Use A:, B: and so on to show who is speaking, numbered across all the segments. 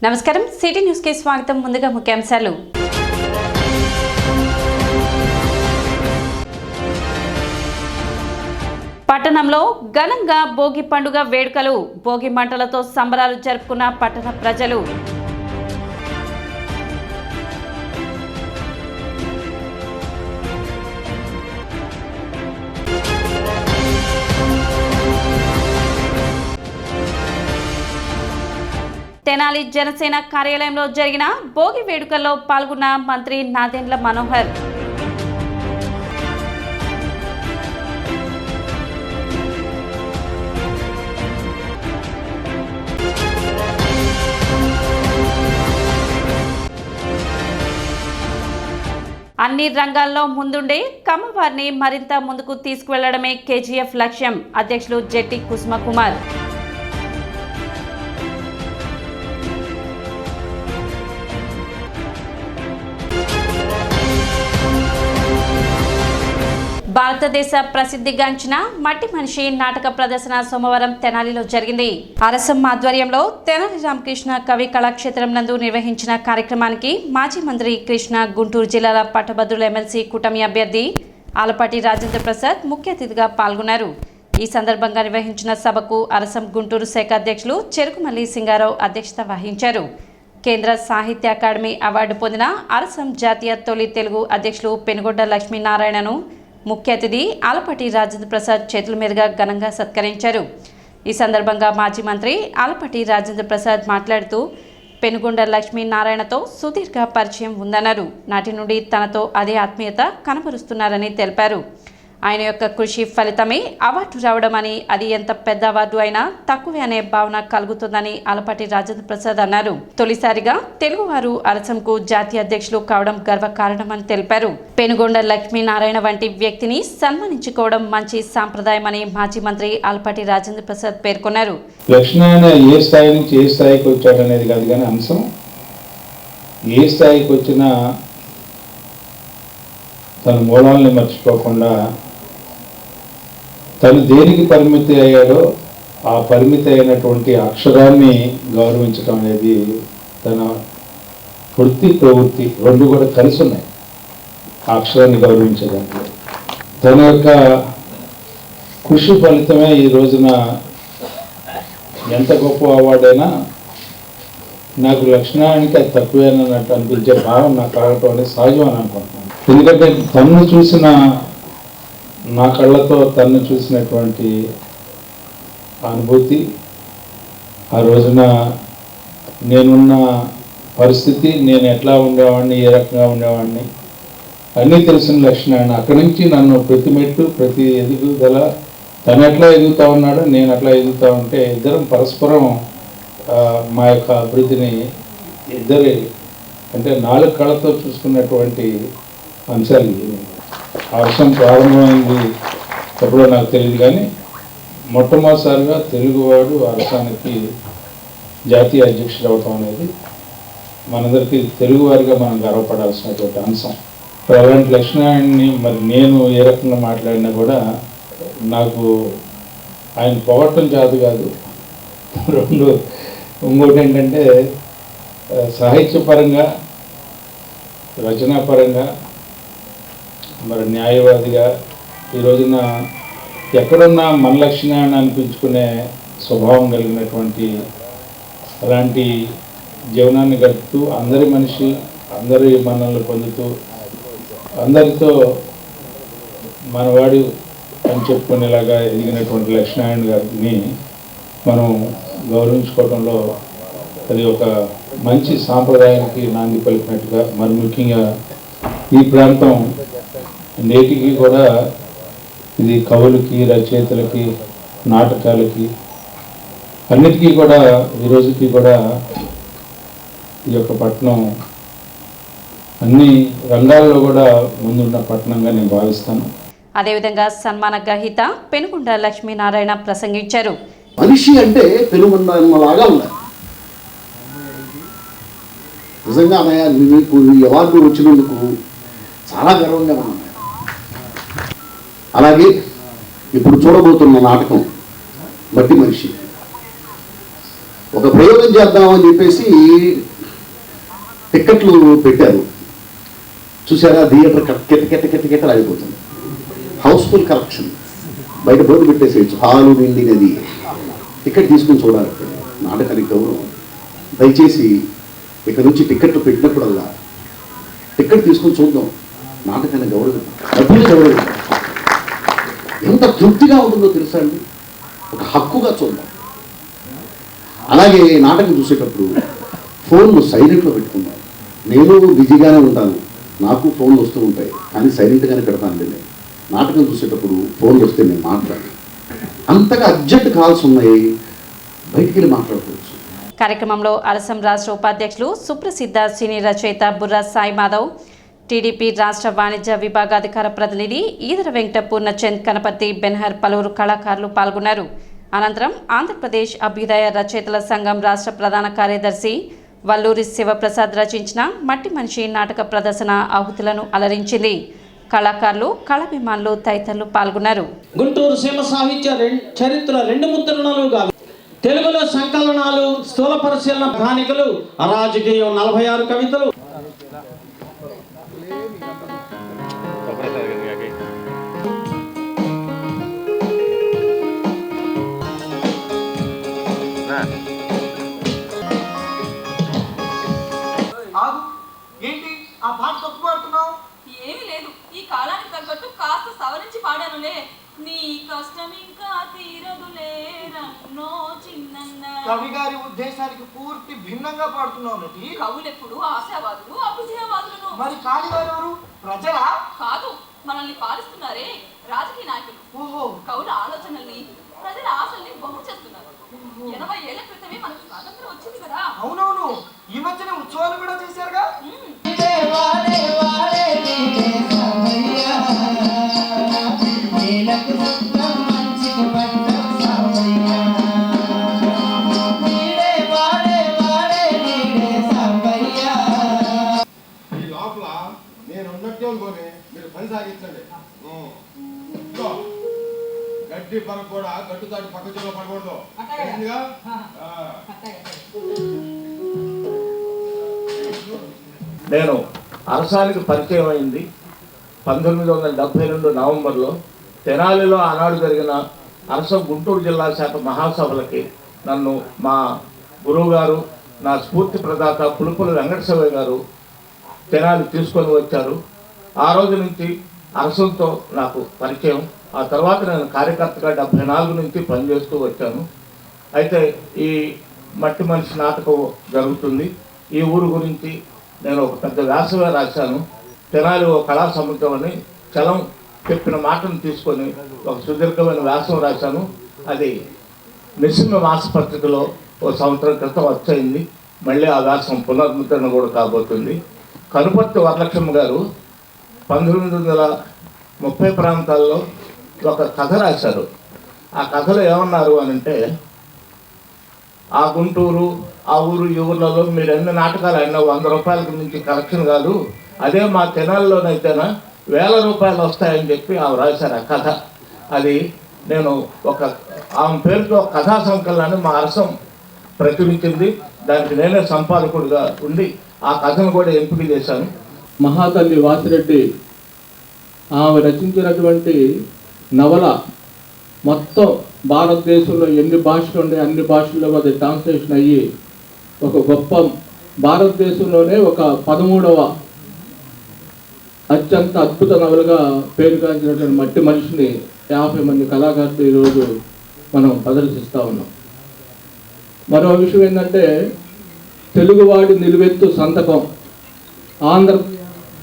A: నమస్కారం city news కి స్వాగతం. ముందుగా ముఖ్యాంశాలు. పట్టణంలో ఘనంగా భోగి పండుగ వేడుకలు. భోగి మంటలతో సంబరాలు జరుపుకున్న పట్టణ ప్రజలు. తెనాలి జనసేన కార్యాలయంలో జరిగిన భోగి వేడుకల్లో పాల్గొన్న మంత్రి నాదెండ్ల మనోహర్. అన్ని రంగాల్లో ముందుండే కమ్మవారిని మరింత ముందుకు తీసుకువెళ్లడమే కేజీఎఫ్ లక్ష్యం. అధ్యక్షులు జెట్టి కుసుమకుమార్. భారతదేశ ప్రసిద్ధిగాంచిన మట్టి మనిషి నాటక ప్రదర్శన సోమవారం తెనాలిలో జరిగింది. అరసం ఆధ్వర్యంలో తెనాలి రామకృష్ణ కవి కళాక్షేత్రం నందు నిర్వహించిన కార్యక్రమానికి మాజీ మంత్రి కృష్ణ, గుంటూరు జిల్లాల పట్టభద్రుల ఎమ్మెల్సీ కూటమి అభ్యర్థి ఆలపాటి రాజేంద్ర ప్రసాద్ ముఖ్య అతిథిగా పాల్గొన్నారు. ఈ సందర్భంగా నిర్వహించిన సభకు అరసం గుంటూరు శాఖ అధ్యక్షులు చెరుకుమల్లి సింగారావు అధ్యక్షత వహించారు. కేంద్ర సాహిత్య అకాడమీ అవార్డు పొందిన అరసం జాతీయ తొలి తెలుగు అధ్యక్షులు పెనుగొండ లక్ష్మీనారాయణను ముఖ్య అతిథి ఆలపాటి రాజేంద్ర ప్రసాద్ చేతుల మీదుగా ఘనంగా సత్కరించారు. ఈ సందర్భంగా మాజీ మంత్రి ఆలపాటి రాజేంద్ర ప్రసాద్ మాట్లాడుతూ పెనుగొండ లక్ష్మీనారాయణతో సుదీర్ఘ పరిచయం ఉందన్నారు. నాటి నుండి తనతో అదే ఆత్మీయత కనబరుస్తున్నారని తెలిపారు. ఆయన యొక్క కృషి ఫలితమే అవార్డు రావడమని, అది ఎంత పెద్ద అవార్డు అయినా తక్కువే అనే భావన కలుగుతుందని ఆలపాటి రాజేంద్ర ప్రసాద్ అన్నారు. తొలిసారిగా తెలుగువారు అరసంకు జాతీయ అధ్యక్షులు కావడం గర్వకారణమని తెలిపారు. పెనుగొండ లక్ష్మీనారాయణ వంటి వ్యక్తిని సన్మానించుకోవడం మంచి సాంప్రదాయమని మాజీ మంత్రి ఆలపాటి రాజేంద్ర ప్రసాద్ పేర్కొన్నారు.
B: లక్ష్మీనారాయణ ఏ స్థాయి నుంచి ఏ స్థాయికి వచ్చాడనేది కాదు కానీ అంశం, ఏ స్థాయికి వచ్చినా తన మూలాలని మర్చిపోకుండా తను దేనికి పరిమితి అయ్యాడో ఆ పరిమితి అయినటువంటి అక్షరాన్ని గౌరవించడం అనేది తన వృత్తి ప్రవృత్తి రెండు కూడా కలిసి ఉన్నాయి. ఆ అక్షరాన్ని గౌరవించేదాంట్లో తన యొక్క కృషి ఫలితమే ఈ రోజున ఎంత గొప్ప అవార్డైనా నాకు లక్ష్మీనారాయణకి అది తక్కువేనన్నట్టు అనిపించే భావం నాకు కలగటం అనేది సహజం అని అనుకుంటున్నాను. ఎందుకంటే తన్ను చూసిన, నా కళ్ళతో తన్ను చూసినటువంటి అనుభూతి, ఆ రోజున నేనున్న పరిస్థితి, నేను ఎట్లా ఉండేవాడిని, ఏ రకంగా ఉండేవాడిని అన్నీ తెలిసిన లక్ష్మీనారాయణ అక్కడి నుంచి నన్ను ప్రతి మెట్టు, ప్రతి ఎదుగుదల, తను ఎట్లా ఎదుగుతూ ఉన్నాడో నేను అట్లా ఎదుగుతూ ఉంటే ఇద్దరం పరస్పరం మా యొక్క అభివృద్ధిని ఇద్దరి అంటే 4 కళ్ళతో చూసుకున్నటువంటి అంశాలు. ఆ వర్షం ప్రారంభమైంది ఎప్పుడో నాకు తెలియదు కానీ మొట్టమొదటిసారిగా తెలుగువాడు అరసానికి జాతీయ అధ్యక్షుడు అవటం అనేది మనందరికీ తెలుగువారిగా మనం గర్వపడాల్సినటువంటి అంశం. అలాంటి లక్ష్మీనారాయణని మరి నేను ఏ రకంగా మాట్లాడినా కూడా నాకు ఆయన పొగట్టం చేత కాదు. ఇంకోటి ఏంటంటే సాహిత్యపరంగా, రచనాపరంగా, మరి న్యాయవాదిగా ఈ రోజున ఎక్కడున్నా మన లక్ష్మీనారాయణ అనిపించుకునే స్వభావం కలిగినటువంటి అలాంటి జీవనాన్ని గడుపుతూ అందరి మనిషి, అందరి మనల్ని పొందుతూ అందరితో మనవాడు అని చెప్పుకునేలాగా ఎదిగినటువంటి లక్ష్మీనారాయణ గారిని మనం గౌరవించుకోవడంలో అది ఒక మంచి సాంప్రదాయానికి నాంది పలికినట్టుగా, మరి ముఖ్యంగా ఈ ప్రాంతం నేటికి కూడా ఇది కవులకి, రచయితలకి, నాటకాలకి అన్నిటికీ కూడా ఈ రోజుకి కూడా ఈ యొక్క పట్టణం అన్ని రంగాల్లో కూడా ముందున్న పట్టణంగా నేను భావిస్తాను.
A: అదేవిధంగా సన్మాన గ్రహీత పెనుగొండ లక్ష్మీనారాయణ ప్రసంగించారు.
C: మనిషి అంటే పెనుగొండలాగా ఉండాలి. నిజంగా అన్నయ్య, మీకు ఈ అవార్డు వచ్చినందుకు చాలా గర్వంగా ఉన్నాను. అలాగే ఇప్పుడు చూడబోతున్న నాటకం మట్టి మనిషి ఒక ప్రయోగం చేద్దామని చెప్పేసి టిక్కెట్లు పెట్టారు. చూసారా, థియేటర్ కెట్ట ఆగిపోతుంది. హౌస్ఫుల్ కలెక్షన్, బయట బోర్డు పెట్టేసేయచ్చు, హాలు నిండినది, టికెట్ తీసుకుని చూడాలి. నాటకానికి గౌరవం. దయచేసి ఇక నుంచి టికెట్లు పెట్టినప్పుడల్లా టికెట్ తీసుకుని చూద్దాం. నాటకాన్ని గౌరవం, డబ్బులు గౌరవం. ఎంత తృప్తిగా ఉంటుందో తెలుసా అండి, ఒక హక్కుగా చూద్దాం. అలాగే నాటకం చూసేటప్పుడు ఫోన్లు సైలెంట్లో పెట్టుకుందాం. నేను బిజీగానే ఉంటాను, నాకు ఫోన్లు వస్తూ ఉంటాయి, కానీ సైలెంట్గానే పెడతాను. నేను నాటకం చూసేటప్పుడు ఫోన్లు వస్తే నేను మాట్లాడాను. అంతగా అర్జెంట్ కాల్స్ ఉన్నాయి, బయటికి వెళ్ళి మాట్లాడుకోవచ్చు.
A: కార్యక్రమంలో అలసం రాష్ట్ర ఉపాధ్యక్షులు సుప్రసిద్ధ సినీ రచయిత బుర్రా సాయి మాధవ్, టీడీపీ రాష్ట్ర వాణిజ్య విభాగాధికార ప్రతినిధి ఈదర వెంకట పూర్ణచంద్ కనపర్తి బెన్హర్ పలువురు కళాకారులు పాల్గొన్నారు. అనంతరం ఆంధ్రప్రదేశ్ అభ్యుదయ రచయితల సంఘం రాష్ట్ర ప్రధాన కార్యదర్శి వల్లూరి శివప్రసాద్ రచించిన మట్టి మనిషి నాటక ప్రదర్శన ఆహుతులను అలరించింది. కళాకారులు, కళాభిమానులు తదితరులు పాల్గొన్నారు.
D: గుంటూరు సీమ సాహిత్య చరిత్ర 2 ముద్రణలు కాదు, తెలుగులో సంకలనాలు, స్థూల పరిశీలన కథానికలు, అరాజకీయం 46 కవితలు.
E: ఏంటి ఆ పాట తప్పు పాడుతున్నావు?
F: ఏమీ లేదు, ఈ కాలానికి తగ్గట్టు కాస్త సవరించి పాడానులే. నీ కష్టం ఇంకా తీరదులే రన్నో చిన్నన్న.
E: కవి గారి ఉద్దేశానికి పూర్తి భిన్నంగా పాడుతున్నావు నటి.
F: కవులెప్పుడు ఆశావాదులు, అభ్యుదయవాదులు.
E: మరి కానివారు ఎవరు? ప్రజలా?
F: కాదు, మనల్ని పాలిస్తున్నారే రాజకీయ నాయకులు.
E: ఓహో,
F: కవుల ఆలోచనల్ని, ప్రజల ఆశల్ని బహు చేస్తున్నారు. 80 ఏళ్ల క్రితమే మనకు స్వాతంత్రం వచ్చింది కదా.
E: అవునవును, ఈ మధ్యనే ఉత్సవాలు కూడా చేశారుగా.
G: ఈ లోపల నేను ఉన్నట్టు అనుకోని మీరు పని సాగించండి. గడ్డి పరకు కూడా గడ్డు దాటి పక్క చెవులో పడకూడదు.
H: నేను అరసానికి పరిచయం అయింది 1972 నవంబర్లో. తెనాలిలో ఆనాడు జరిగిన అరసం గుంటూరు జిల్లా శాఖ మహాసభలకి నన్ను మా గురువు గారు, నా స్ఫూర్తి ప్రదాత పులుపుల వెంకటశివయ్య గారు తెనాలి తీసుకొని వచ్చారు. ఆ రోజు నుంచి అరసంతో నాకు పరిచయం. ఆ తర్వాత నేను కార్యకర్తగా 74 నుంచి పనిచేస్తూ వచ్చాను. అయితే ఈ మట్టి మనిషి నాటకం జరుగుతుంది. ఈ ఊరు గురించి నేను ఒక పెద్ద వ్యాసమే రాశాను. తెనాలి ఓ కళా సముద్రం అని చలం చెప్పిన మాటను తీసుకొని ఒక సుదీర్ఘమైన వ్యాసం రాశాను. అది నిస్సింహ మాసపత్రికలో ఓ సంవత్సరం క్రితం వచ్చయింది. మళ్ళీ ఆ వ్యాసం పునర్ముద్రణ కూడా కాబోతుంది. కనుపర్తి వరలక్ష్మి గారు 1930 ప్రాంతాల్లో ఒక కథ రాశారు. ఆ కథలో ఏమన్నారు అని అంటే, ఆ గుంటూరు, ఆ ఊరు, ఈ ఊర్లలో మీరు ఎన్ని నాటకాలు అయినా 100 రూపాయలకు మించి కలెక్షన్ కాదు, అదే మా తెనాలిలోనైతేనా 1000 రూపాయలు వస్తాయని చెప్పి ఆమె రాశారు ఆ కథ. అది నేను ఆమె పేరుతో కథా సంకలనాన్ని మా అరసం ప్రచురించింది. దానికి నేనే సంపాదకుడిగా ఉండి ఆ కథను కూడా ఎంపిక చేశాను.
I: మహాతల్లి వాసిరెడ్డి ఆమె రచించినటువంటి నవల మొత్తం భారతదేశంలో ఎన్ని భాషలు ఉన్నాయి అన్ని భాషల్లో అది ట్రాన్స్లేషన్ అయ్యి ఒక గొప్ప భారతదేశంలోనే ఒక 13వ అత్యంత అద్భుత నవలగా పేరుగాంచినటువంటి మట్టి మనిషిని 50 మంది కళాకారులు ఈరోజు మనం ప్రదర్శిస్తూ ఉన్నాం. మరో విషయం ఏంటంటే, తెలుగువాడి నిలువెత్తు సంతకం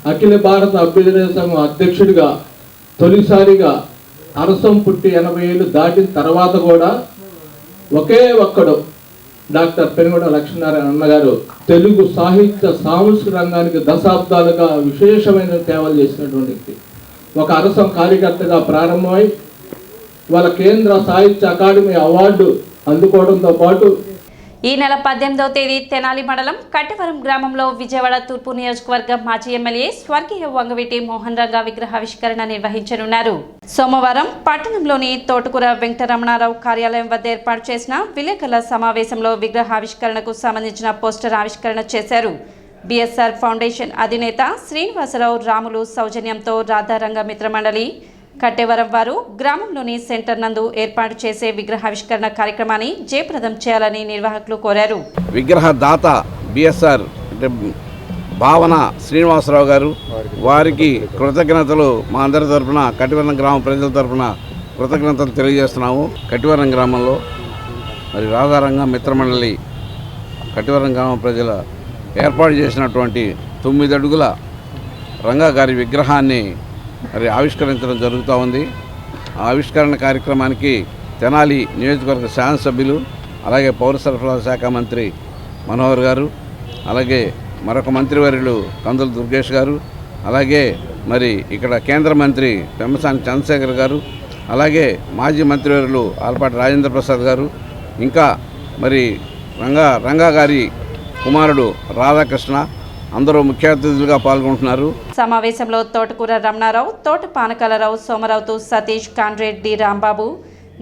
I: అఖిల భారత అభ్యుదయ సంఘం అధ్యక్షుడిగా తొలిసారిగా అరసం పుట్టి 80 ఏళ్ళు దాటిన తర్వాత కూడా ఒకే ఒక్కడు డాక్టర్ పెనుగొండ లక్ష్మీనారాయణ అన్నగారు తెలుగు సాహిత్య సాంస్కృతిక రంగానికి దశాబ్దాలుగా విశేషమైన సేవలు చేసినటువంటి వ్యక్తి. ఒక అరసం కార్యకర్తగా ప్రారంభమై వాళ్ళ కేంద్ర సాహిత్య అకాడమీ అవార్డు అందుకోవడంతో పాటు
A: ఈ నెల 18వ తేదీ తెనాలి మండలం కట్టెవరం గ్రామంలో విజయవాడ తూర్పు నియోజకవర్గం మాజీ ఎమ్మెల్యే స్వర్గీయ వంగవీటి మోహన్ రంగా విగ్రహావిష్కరణ నిర్వహించనున్నారు. సోమవారం పట్టణంలోని తోటకూర వెంకటరమణారావు కార్యాలయం వద్ద ఏర్పాటు చేసిన విలేకరుల సమావేశంలో విగ్రహావిష్కరణకు సంబంధించిన పోస్టర్ ఆవిష్కరణ చేశారు. బిఎస్ఆర్ ఫౌండేషన్ అధినేత శ్రీనివాసరావు రాములు సౌజన్యంతో రాధారంగ మిత్రమండలి కట్టెవరం వారు గ్రామంలోని సెంటర్ నందు ఏర్పాటు చేసే విగ్రహావిష్కరణ కార్యక్రమాన్ని జయప్రదం చేయాలని నిర్వాహకులు కోరారు.
J: విగ్రహ దాత బిఎస్ఆర్ భావన శ్రీనివాసరావు గారు వారికి కృతజ్ఞతలు మా అందరి తరఫున కట్టెవరం గ్రామ ప్రజల తరఫున కృతజ్ఞతలు తెలియజేస్తున్నాము. కట్టెవరం గ్రామంలో మరి రాధారంగ మిత్రమండలి కట్టెవరం గ్రామ ప్రజల ఏర్పాటు చేసినటువంటి 9 అడుగుల రంగా గారి విగ్రహాన్ని మరి ఆవిష్కరించడం జరుగుతూ ఉంది. ఆ ఆవిష్కరణ కార్యక్రమానికి తెనాలి నియోజకవర్గ శాసనసభ్యులు అలాగే పౌర సరఫరాల శాఖ మంత్రి మనోహర్ గారు, అలాగే మరొక మంత్రివర్యులు కందుల దుర్గేష్ గారు, అలాగే మరి ఇక్కడ కేంద్ర మంత్రి పెమ్మసాని చంద్రశేఖర్ గారు, అలాగే మాజీ మంత్రివర్యులు ఆలపాటి రాజేంద్ర ప్రసాద్ గారు, ఇంకా మరి రంగా గారి కుమారుడు రాధాకృష్ణ అందరూ ముఖ్య అతిథులుగా పాల్గొంటున్నారు.
A: సమావేశంలో తోటకూర రమణారావు, తోట పానకాలరావు, సోమరావుతు సతీష్, కాండ్రెడ్డి రాంబాబు,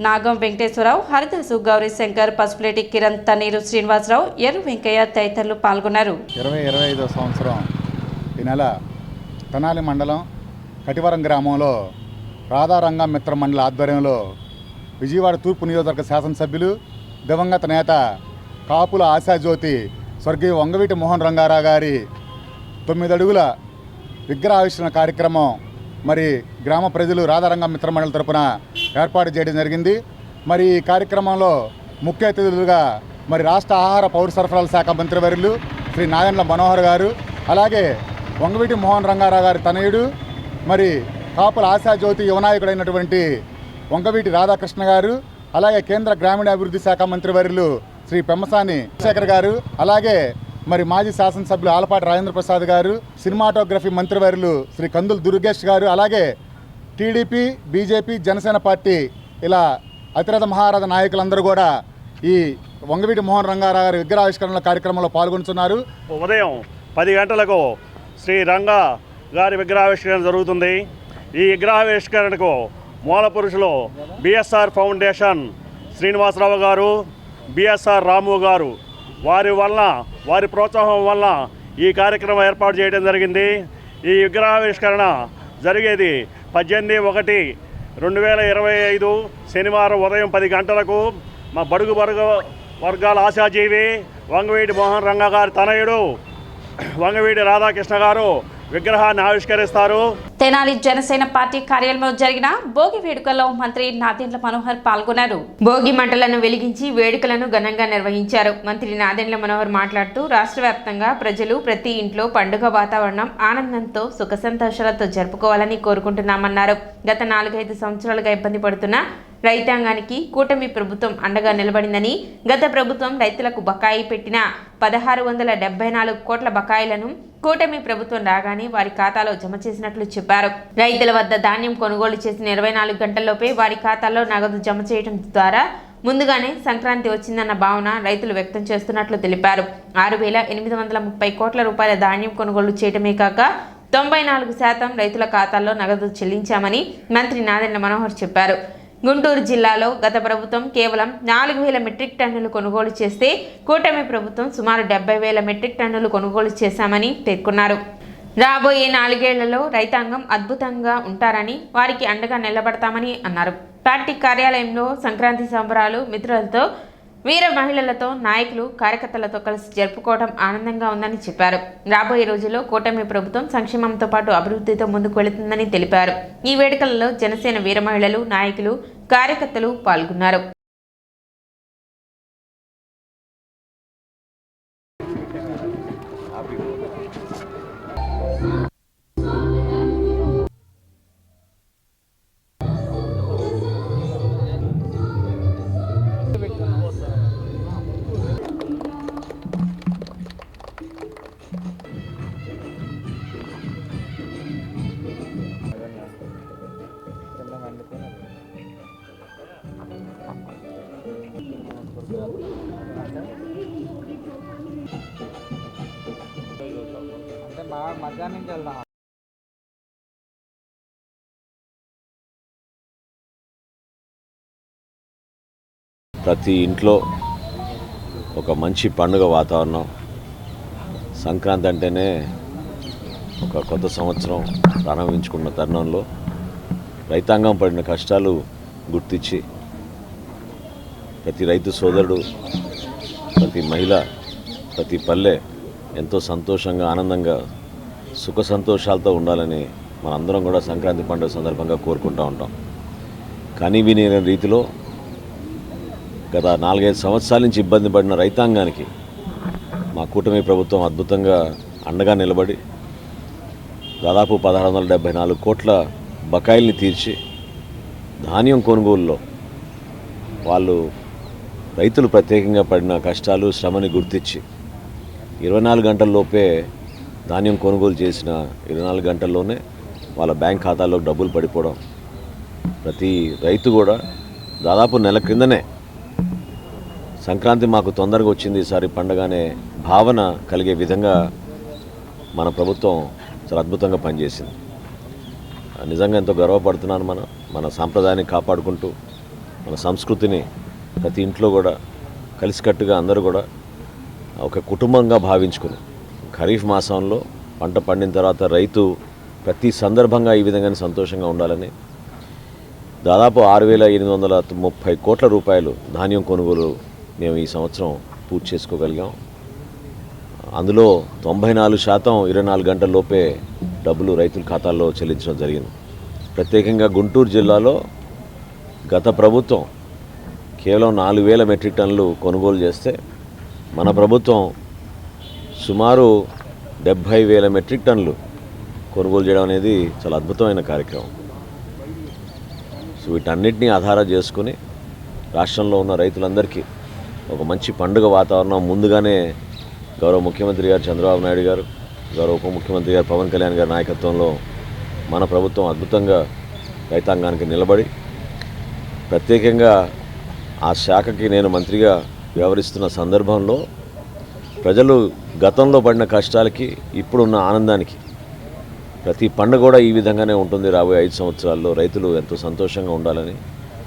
A: నాగం వెంకటేశ్వరరావు, హరిదాసు, గౌరీశంకర్, పసుపులేటి కిరణ్, తన్నీరు శ్రీనివాసరావు, ఎర్రు వెంకయ్య తదితరులు పాల్గొన్నారు.
K: 2025వ సంవత్సరం ఈ నెల తెనాలి మండలం కటివరం గ్రామంలో రాధారంగ మిత్ర మండలి ఆధ్వర్యంలో విజయవాడ తూర్పు నియోజకవర్గ శాసనసభ్యులు దివంగత నేత కాపుల ఆశాజ్యోతి స్వర్గీయ వంగవీటి మోహన్ రంగారావు గారి 9 అడుగుల విగ్రహావిష్కరణ కార్యక్రమం మరి గ్రామ ప్రజలు రాధారంగ మిత్రమండలి తరపున ఏర్పాటు చేయడం జరిగింది. మరి ఈ కార్యక్రమంలో ముఖ్య అతిథులుగా మరి రాష్ట్ర ఆహార పౌర సరఫరాల శాఖ మంత్రివర్యులు శ్రీ నాదెండ్ల మనోహర్ గారు, అలాగే వంగవీటి మోహన్ రంగారావు గారి తనయుడు మరి కాపుల ఆశాజ్యోతి యువనాయకుడైనటువంటి వంగవీటి రాధాకృష్ణ గారు, అలాగే కేంద్ర గ్రామీణాభివృద్ధి శాఖ మంత్రివర్యులు శ్రీ పెమ్మసాని శేఖర్ గారు, అలాగే మరి మాజీ శాసనసభ్యులు ఆలపాటి రాజేంద్ర ప్రసాద్ గారు, సినిమాటోగ్రఫీ మంత్రివర్యులు శ్రీ కందుల దుర్గేష్ గారు, అలాగే టీడీపీ, బీజేపీ, జనసేన పార్టీ ఇలా అతిరథ మహారథ నాయకులందరూ కూడా ఈ వంగవీటి మోహన్ రంగారావు గారి విగ్రహావిష్కరణ కార్యక్రమంలో పాల్గొంటున్నారు.
L: ఉదయం 10 గంటలకు శ్రీ రంగా గారి విగ్రహావిష్కరణ జరుగుతుంది. ఈ విగ్రహావిష్కరణకు మూల పురుషులు బిఎస్ఆర్ ఫౌండేషన్ శ్రీనివాసరావు గారు, బిఎస్ఆర్ రాము గారు, వారి ప్రోత్సాహం వల్ల ఈ కార్యక్రమం ఏర్పాటు చేయడం జరిగింది. ఈ విగ్రహావిష్కరణ జరిగేది 18/1/2025 శనివారం ఉదయం 10 గంటలకు మా బడుగు వర్గాల ఆశాజీవి వంగవీటి మోహన్ రంగా గారి తనయుడు వంగవీటి రాధాకృష్ణ గారు విగ్రహాన్ని ఆవిష్కరిస్తారు.
A: తెనాలి జనసేన పార్టీ కార్యాలయంలో జరిగిన భోగి వేడుకల్లో మంత్రి నాదెండ్ల మనోహర్ పాల్గొన్నారు.
M: భోగి మంటలను వెలిగించి వేడుకలను ఘనంగా నిర్వహించారు. మంత్రి నాదెండ్ల మనోహర్ మాట్లాడుతూ రాష్ట్ర వ్యాప్తంగా ప్రజలు ప్రతి ఇంట్లో పండుగ వాతావరణం ఆనందంతో సుఖ సంతోషాలతో జరుపుకోవాలని కోరుకుంటున్నామన్నారు. గత 4-5 సంవత్సరాలుగా ఇబ్బంది పడుతున్న రైతాంగానికి కూటమి ప్రభుత్వం అండగా నిలబడిందని, గత ప్రభుత్వం రైతులకు బకాయి పెట్టిన 1674 కోట్ల బకాయిలను కూటమి ప్రభుత్వం రాగానే వారి ఖాతాలో జమ చేసినట్లు చెప్పారు. రైతుల వద్ద ధాన్యం కొనుగోలు చేసిన 24 గంటల్లోపే వారి ఖాతాల్లో నగదు జమ చేయడం ద్వారా ముందుగానే సంక్రాంతి వచ్చిందన్న భావన రైతులు వ్యక్తం చేస్తున్నట్లు తెలిపారు. 6,830 కోట్ల రూపాయల ధాన్యం కొనుగోలు చేయడమే కాక 94% రైతుల ఖాతాల్లో నగదు చెల్లించామని మంత్రి నాదెండ్ల మనోహర్ చెప్పారు. గుంటూరు జిల్లాలో గత ప్రభుత్వం కేవలం 4,000 మెట్రిక్ టన్నులు కొనుగోలు చేస్తే కూటమి ప్రభుత్వం సుమారు 70,000 మెట్రిక్ టన్నులు కొనుగోలు చేశామని పేర్కొన్నారు. రాబోయే 4 ఏళ్లలో రైతాంగం అద్భుతంగా ఉంటారని, వారికి అండగా నిలబడతామని అన్నారు. పార్టీ కార్యాలయంలో సంక్రాంతి సంబరాలు మిత్రులతో, వీర మహిళలతో, నాయకులు, కార్యకర్తలతో కలిసి జరుపుకోవడం ఆనందంగా ఉందని చెప్పారు. రాబోయే రోజుల్లో కూటమి ప్రభుత్వం సంక్షేమంతో పాటు అభివృద్ధితో ముందుకు వెళుతుందని తెలిపారు. ఈ వేడుకలలో జనసేన వీర మహిళలు, నాయకులు, కార్యకర్తలు పాల్గొన్నారు.
E: మధ్యాహ్నం నుంచి వెళ్దాం.
N: ప్రతి ఇంట్లో ఒక మంచి పండుగ వాతావరణం. సంక్రాంతి అంటేనే ఒక కొత్త సంవత్సరం ప్రారంభించుకున్న తరుణంలో రైతాంగం పడిన కష్టాలు గుర్తించి ప్రతి రైతు సోదరుడు, ప్రతి మహిళ, ప్రతి పల్లె ఎంతో సంతోషంగా, ఆనందంగా, సుఖ సంతోషాలతో ఉండాలని మనందరం కూడా సంక్రాంతి పండుగ సందర్భంగా కోరుకుంటూ ఉంటాం. కానీ వినే రీతిలో గత 4-5 సంవత్సరాల నుంచి ఇబ్బంది పడిన రైతాంగానికి మా కూటమి ప్రభుత్వం అద్భుతంగా అండగా నిలబడి దాదాపు 1674 కోట్ల బకాయిల్ని తీర్చి ధాన్యం కొనుగోలులో వాళ్ళు రైతులు ప్రత్యేకంగా పడిన కష్టాలు, శ్రమని గుర్తించి 24 గంటల్లోపే ధాన్యం కొనుగోలు చేసిన 24 గంటల్లోనే వాళ్ళ బ్యాంక్ ఖాతాల్లోకి డబ్బులు పడిపోవడం, ప్రతి రైతు కూడా దాదాపు నెల క్రిందనే సంక్రాంతి మాకు తొందరగా వచ్చింది ఈసారి పండగ అనే భావన కలిగే విధంగా మన ప్రభుత్వం చాలా అద్భుతంగా పనిచేసింది. నిజంగా ఎంతో గర్వపడుతున్నాను. మన సాంప్రదాయాన్ని కాపాడుకుంటూ మన సంస్కృతిని ప్రతి ఇంట్లో కూడా కలిసికట్టుగా అందరూ కూడా ఒక కుటుంబంగా భావించుకుని ఖరీఫ్ మాసంలో పంట పండిన తర్వాత రైతు ప్రతి సందర్భంగా ఈ విధంగానే సంతోషంగా ఉండాలని దాదాపు 6,830 కోట్ల రూపాయలు ధాన్యం కొనుగోలు మేము ఈ సంవత్సరం పూర్తి చేసుకోగలిగాం. అందులో 94% 24 గంటల్లోపే డబ్బులు రైతుల ఖాతాల్లో చెల్లించడం జరిగింది. ప్రత్యేకంగా గుంటూరు జిల్లాలో గత ప్రభుత్వం కేవలం 4,000 మెట్రిక్ టన్నులు కొనుగోలు చేస్తే మన ప్రభుత్వం సుమారు 70,000 మెట్రిక్ టన్నులు కొనుగోలు చేయడం అనేది చాలా అద్భుతమైన కార్యక్రమం. సో వీటన్నిటినీ ఆధారం చేసుకుని రాష్ట్రంలో ఉన్న రైతులందరికీ ఒక మంచి పండుగ వాతావరణం ముందుగానే గౌరవ ముఖ్యమంత్రి గారు చంద్రబాబు నాయుడు గారు, గౌరవ ఉప ముఖ్యమంత్రి గారు పవన్ కళ్యాణ్ గారి నాయకత్వంలో మన ప్రభుత్వం అద్భుతంగా రైతాంగానికి నిలబడి ప్రత్యేకంగా ఆ శాఖకి నేను మంత్రిగా వ్యవహరిస్తున్న సందర్భంలో ప్రజలు గతంలో పడిన కష్టాలకి ఇప్పుడున్న ఆనందానికి ప్రతి పండుగ కూడా ఈ విధంగానే ఉంటుంది. రాబోయే 5 సంవత్సరాల్లో రైతులు ఎంతో సంతోషంగా ఉండాలని,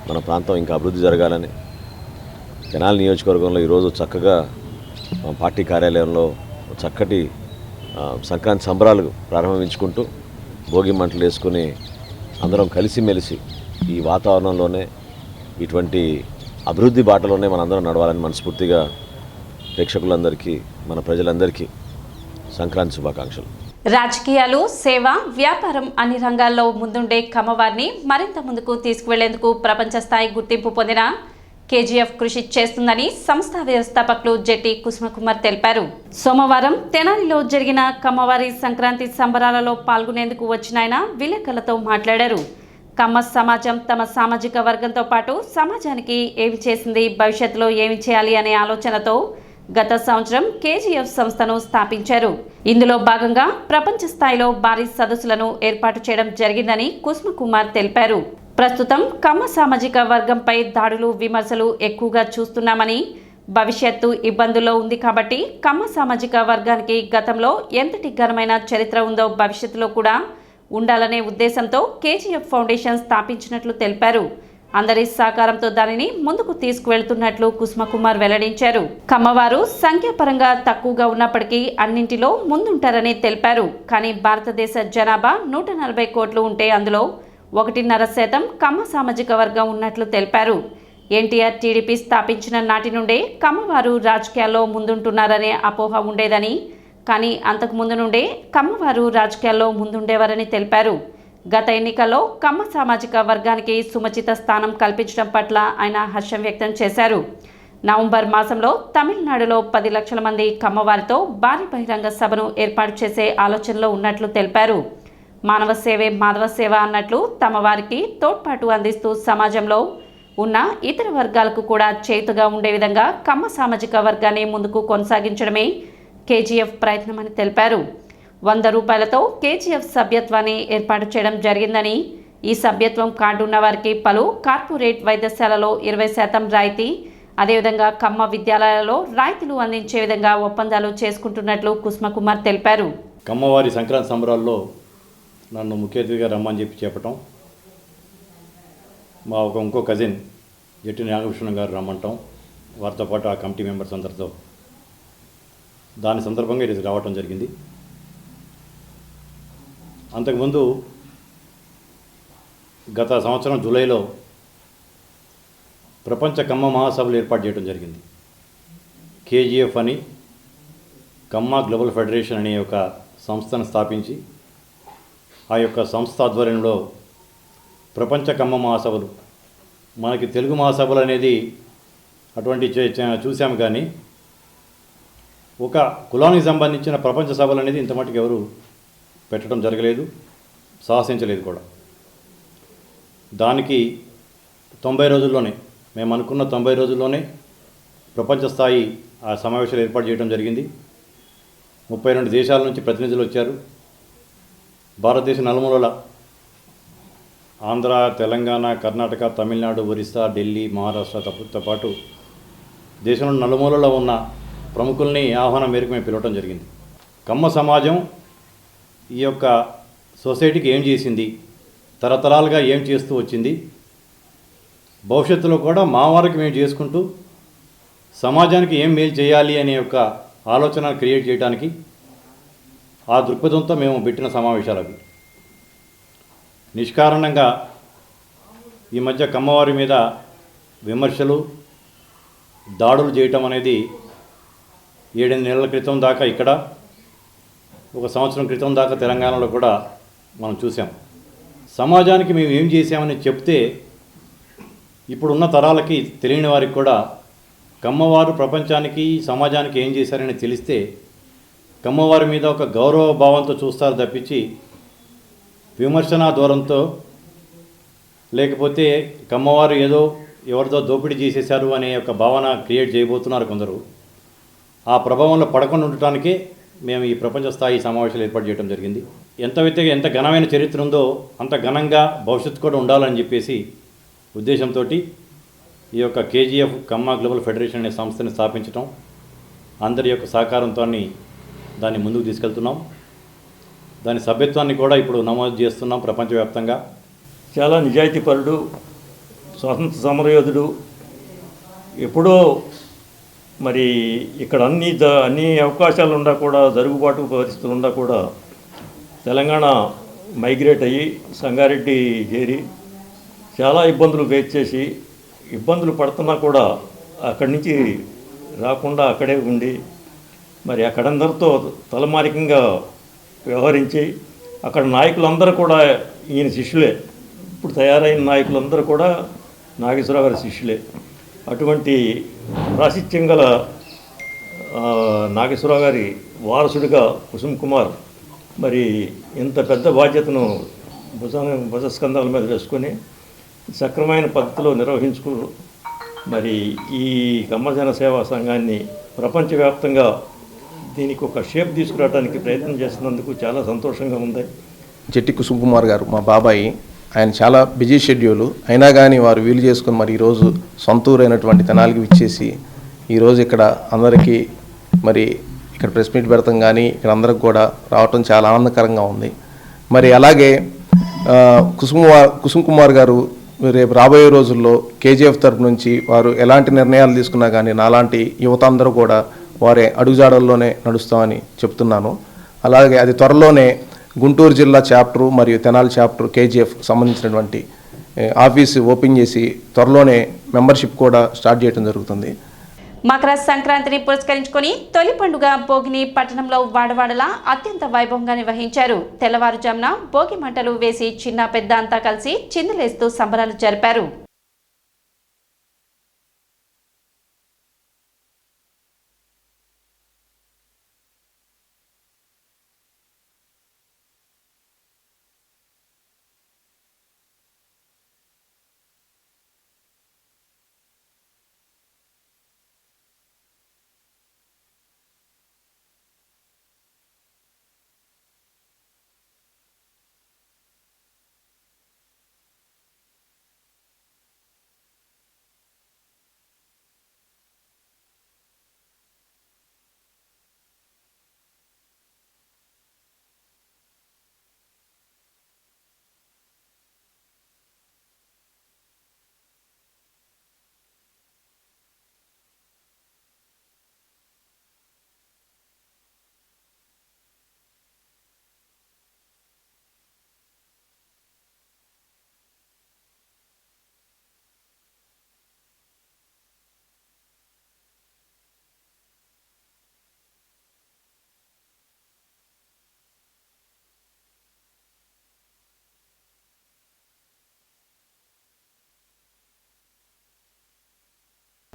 N: మన ప్రాంతం ఇంకా అభివృద్ధి జరగాలని తెనాలి నియోజకవర్గంలో ఈరోజు చక్కగా పార్టీ కార్యాలయంలో చక్కటి సంక్రాంతి సంబరాలు ప్రారంభించుకుంటూ భోగి మంటలు వేసుకుని అందరం కలిసిమెలిసి ఈ వాతావరణంలోనే ఇటువంటి అభివృద్ధి బాటలోనే మనందరం నడవాలని మనస్ఫూర్తిగా ప్రేక్షకులందరికీ, మన ప్రజలందరికీ సంక్రాంతి శుభాకాంక్షలు.
A: రాజకీయాలు, సేవ, వ్యాపారం అన్ని రంగాల్లో ముందుండే కమ్మవారిని మరింత ముందుకు తీసుకువెళ్లేందుకు ప్రపంచ స్థాయి గుర్తింపు పొందిన కేజీఎఫ్ కృషి చేస్తుందని సంస్థ వ్యవస్థాపకులు జెట్టి కుసుమకుమార్ తెలిపారు. సోమవారం తెనాలిలో జరిగిన కమ్మవారి సంక్రాంతి సంబరాలలో పాల్గొనేందుకు వచ్చిన ఆయన విలేకరులతో మాట్లాడారు. కమ్మ సమాజం తమ సామాజిక వర్గంతో పాటు సమాజానికి ఏమి చేసింది, భవిష్యత్తులో ఏమి చేయాలి అనే ఆలోచనతో గత సంవత్సరం కేజీఎఫ్ సంస్థను స్థాపించారు. ఇందులో భాగంగా ప్రపంచ స్థాయిలో భారీ సదస్సులను ఏర్పాటు చేయడం జరిగిందని కుసుమకుమార్ తెలిపారు. ప్రస్తుతం కమ్మ సామాజిక వర్గంపై దాడులు, విమర్శలు ఎక్కువగా చూస్తున్నామని, భవిష్యత్తు ఇబ్బందుల్లో ఉంది కాబట్టి కమ్మ సామాజిక వర్గానికి గతంలో ఎంతటి ఘనమైన చరిత్ర ఉందో భవిష్యత్తులో కూడా ఉండాలనే ఉద్దేశంతో కేజీఎఫ్ ఫౌండేషన్ స్థాపించినట్లు తెలిపారు. అందరి సహకారంతో దానిని ముందుకు తీసుకువెళ్తున్నట్లు కుసుమకుమార్ వెల్లడించారు. కమ్మవారు సంఖ్యాపరంగా తక్కువగా ఉన్నప్పటికీ అన్నింటిలో ముందుంటారని తెలిపారు. కానీ భారతదేశ జనాభా 140 కోట్లు ఉంటే అందులో 1.5% కమ్మ సామాజిక వర్గం ఉన్నట్లు తెలిపారు. ఎన్టీఆర్ టీడీపీ స్థాపించిన నాటి నుండే కమ్మవారు రాజకీయాల్లో ముందుంటున్నారనే అపోహ ఉండేదని, కానీ అంతకుముందు నుండే కమ్మవారు రాజకీయాల్లో ముందుండేవారని తెలిపారు. గత ఎన్నికల్లో కమ్మ సామాజిక వర్గానికి సుమచిత స్థానం కల్పించడం పట్ల ఆయన హర్షం వ్యక్తం చేశారు. నవంబర్ మాసంలో తమిళనాడులో 10 లక్షల మంది కమ్మవారితో భారీ బహిరంగ సభను ఏర్పాటు చేసే ఆలోచనలో ఉన్నట్లు తెలిపారు. మానవ సేవే మాధవ సేవ అన్నట్లు తమ వారికి తోడ్పాటు అందిస్తూ సమాజంలో ఉన్న ఇతర వర్గాలకు కూడా చేతుగా ఉండే విధంగా కమ్మ సామాజిక వర్గాన్ని ముందుకు కొనసాగించడమే కేజీఎఫ్ ప్రయత్నమని తెలిపారు. 100 రూపాయలతో కేజీఎఫ్ సభ్యత్వాన్ని ఏర్పాటు చేయడం జరిగిందని, ఈ సభ్యత్వం కార్డు ఉన్న వారికి పలు కార్పొరేట్ వైద్యశాలలో 20% రాయితీ, అదేవిధంగా కమ్మ విద్యాలయాలలో రాయితీలు అందించే విధంగా ఒప్పందాలు చేసుకుంటున్నట్లు కుసుమకుమార్ తెలిపారు.
O: కమ్మవారి సంక్రాంతి సంబరాల్లో నన్ను ముఖ్య అతిథిగా రమ్మని చెప్పటం, మా ఇంకో కజిన్ జట్టి నాగభూషణం గారు రమ్మంటాం, వారితో పాటు ఆ కమిటీ మెంబర్స్ అందరితో దాని సందర్భంగా ఇది రావటం జరిగింది. అంతకుముందు గత సంవత్సరం జూలైలో ప్రపంచ కమ్మ మహాసభలు ఏర్పాటు చేయడం జరిగింది. కేజీఎఫ్ అని కమ్మ గ్లోబల్ ఫెడరేషన్ అనే ఒక సంస్థను స్థాపించి ఆ యొక్క సంస్థ ఆధ్వర్యంలో ప్రపంచ కమ్మ మహాసభలు, మనకి తెలుగు మహాసభలు అనేది అటువంటి చూసాము, కానీ ఒక కులానికి సంబంధించిన ప్రపంచ సభలు అనేది ఇంత మటుకు ఎవరు పెట్టడం జరగలేదు, సాహసించలేదు కూడా. దానికి 90 రోజుల్లోనే, మేము అనుకున్న 90 రోజుల్లోనే ప్రపంచ స్థాయి ఆ సమావేశాలు ఏర్పాటు చేయడం జరిగింది. 32 దేశాల నుంచి ప్రతినిధులు వచ్చారు. భారతదేశ నలుమూలల, ఆంధ్ర, తెలంగాణ, కర్ణాటక, తమిళనాడు, ఒరిస్సా, ఢిల్లీ, మహారాష్ట్రతో పాటు దేశంలో నలుమూలలో ఉన్న ప్రముఖుల్ని ఆహ్వానం మేరకు మేము పిలవటం జరిగింది. కమ్మ సమాజం ఈ యొక్క సొసైటీకి ఏం చేసింది, తరతరాలుగా ఏం చేస్తూ వచ్చింది, భవిష్యత్తులో కూడా మా వారికి మేము చేసుకుంటూ సమాజానికి ఏం మేలు చేయాలి అనే ఒక ఆలోచన క్రియేట్ చేయడానికి ఆ దృక్పథంతో మేము పెట్టిన సమావేశాలు అవి. నిష్కారణంగా ఈ మధ్య కమ్మవారి మీద విమర్శలు, దాడులు చేయటం అనేది 7 నెలల క్రితం దాకా ఇక్కడ, 1 సంవత్సరం క్రితం దాకా తెలంగాణలో కూడా మనం చూసాం. సమాజానికి మేము ఏం చేసామని చెప్తే ఇప్పుడున్న తరాలకి తెలియని వారికి కూడా కమ్మవారు ప్రపంచానికి, సమాజానికి ఏం చేశారని తెలిస్తే కమ్మవారి మీద ఒక గౌరవ భావంతో చూస్తారు తప్పించి విమర్శన దూరంతో, లేకపోతే కమ్మవారు ఏదో ఎవరితో దోపిడీ చేసేశారు అనే ఒక భావన క్రియేట్ చేయబోతున్నారు కొందరు. ఆ ప్రభావంలో పడకుండా ఉండటానికే మేము ఈ ప్రపంచ స్థాయి సమావేశాలు ఏర్పాటు చేయడం జరిగింది. ఎంత ఘనమైన చరిత్ర ఉందో అంత ఘనంగా భవిష్యత్తు కూడా ఉండాలని చెప్పేసి ఉద్దేశంతో ఈ యొక్క కేజీఎఫ్ కమ్మ గ్లోబల్ ఫెడరేషన్ అనే సంస్థని స్థాపించడం, అందరి యొక్క సహకారంతో దాన్ని ముందుకు తీసుకెళ్తున్నాం. దాని సభ్యత్వాన్ని కూడా ఇప్పుడు నమోదు చేస్తున్నాం ప్రపంచవ్యాప్తంగా.
P: చాలా నిజాయితీపరుడు, స్వాతంత్ర సమరయోధుడు. ఎప్పుడో మరి ఇక్కడ అన్ని అవకాశాలు ఉండా కూడా, జరుగుబాటు పరిస్థితులు ఉండా కూడా తెలంగాణ మైగ్రేట్ అయ్యి సంగారెడ్డి చేరి చాలా ఇబ్బందులు ఫేస్ చేసి, ఇబ్బందులు పడుతున్నా కూడా అక్కడి నుంచి రాకుండా అక్కడే ఉండి, మరి అక్కడందరితో తలమారికంగా వ్యవహరించి, అక్కడ నాయకులందరూ కూడా ఈయన శిష్యులే. ఇప్పుడు తయారైన నాయకులందరూ కూడా నాగేశ్వరరావు గారి శిష్యులే. అటువంటి ప్రాశస్త్యం గల నాగేశ్వరరావు గారి వారసుడిగా కుసుమ్ కుమార్ మరి ఇంత పెద్ద బాధ్యతను భుజస్కంధాల మీద వేసుకొని సక్రమైన పద్ధతిలో నిర్వహించుకు మరి ఈ కమ్మజన సేవా సంఘాన్ని ప్రపంచవ్యాప్తంగా దీనికి ఒక షేప్ తీసుకురావడానికి ప్రయత్నం చేస్తున్నందుకు చాలా సంతోషంగా ఉంది.
Q: జట్టి కుసుమ్ కుమార్ గారు మా బాబాయి. ఆయన చాలా బిజీ షెడ్యూల్ అయినా కానీ వారు వీలు చేసుకుని మరి ఈరోజు సొంతూరైనటువంటి తెనాలికి విచ్చేసి ఈరోజు ఇక్కడ అందరికీ మరి ఇక్కడ ప్రెస్ మీట్ పెడతాం, కానీ ఇక్కడ అందరికి కూడా రావటం చాలా ఆనందకరంగా ఉంది. మరి అలాగే కుసుమ్ కుమార్ గారు రేపు రాబోయే రోజుల్లో కేజీఎఫ్ తరపు నుంచి వారు ఎలాంటి నిర్ణయాలు తీసుకున్నా కానీ నాలాంటి యువత అందరూ కూడా వారి అడుగుజాడల్లోనే నడుస్తామని చెప్తున్నాను. అలాగే అది త్వరలోనే గుంటూరు జిల్లా చాప్టరు మరియు తెనాలి చాప్టర్ కేజీఎఫ్ సంబంధించినటువంటి ఆఫీసు ఓపెన్ చేసి త్వరలోనే మెంబర్షిప్ కూడా స్టార్ట్ చేయడం జరుగుతుంది.
A: మకర సంక్రాంతిని పురస్కరించుకొని తొలి పండుగ భోగిని పట్టణంలో వాడవాడలా అత్యంత వైభవంగా నిర్వహించారు. తెల్లవారుజామున భోగి మంటలు వేసి చిన్న పెద్ద అంతా కలిసి చిందులేస్తూ సంబరాలు జరిపారు.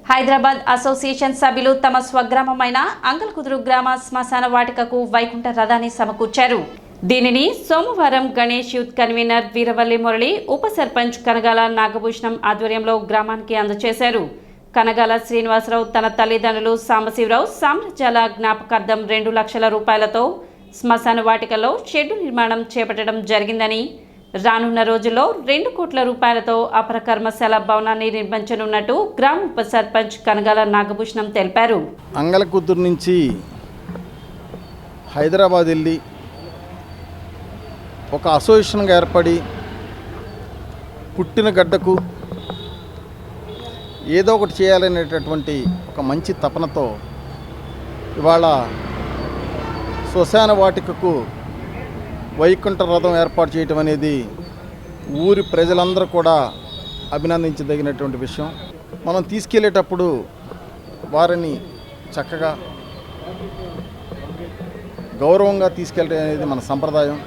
A: హైదరాబాద్ అసోసియేషన్ సభ్యులు తమ స్వగ్రామమైన అంగల్కుదురు గ్రామ శ్మశాన వాటికకు వైకుంఠ రథాన్ని సమకూర్చారు. దీనిని సోమవారం గణేష్ యూత్ కన్వీనర్ వీరవల్లి మురళి, ఉప సర్పంచ్ కనగాల నాగభూషణం ఆధ్వర్యంలో గ్రామానికి అందజేశారు. కనగాల శ్రీనివాసరావు తన తల్లిదండ్రులు సాంబశివరావు సామ్రాజ్యాల జ్ఞాపకార్థం 2 లక్షల రూపాయలతో శ్మశాన వాటికలో షెడ్డు నిర్మాణం చేపట్టడం జరిగిందని, రానున్న రోజుల్లో 2 కోట్ల రూపాయలతో అపర కర్మశాల భవనాన్ని నిర్మించనున్నట్టు గ్రామ ఉప సర్పంచ్ కనగాల నాగభూషణం తెలిపారు.
R: అంగలకుదురు నుంచి హైదరాబాద్ వెళ్ళి ఒక అసోసియేషన్గా ఏర్పడి పుట్టిన గడ్డకు ఏదో ఒకటి చేయాలనేటటువంటి ఒక మంచి తపనతో ఇవాళ శ్మశాన వాటికకు వైకుంఠ రథం ఏర్పాటు చేయటం అనేది ఊరి ప్రజలందరూ కూడా అభినందించదగినటువంటి విషయం. మనం తీసుకెళ్ళేటప్పుడు వారిని చక్కగా గౌరవంగా తీసుకెళ్ళడం అనేది మన సంప్రదాయం.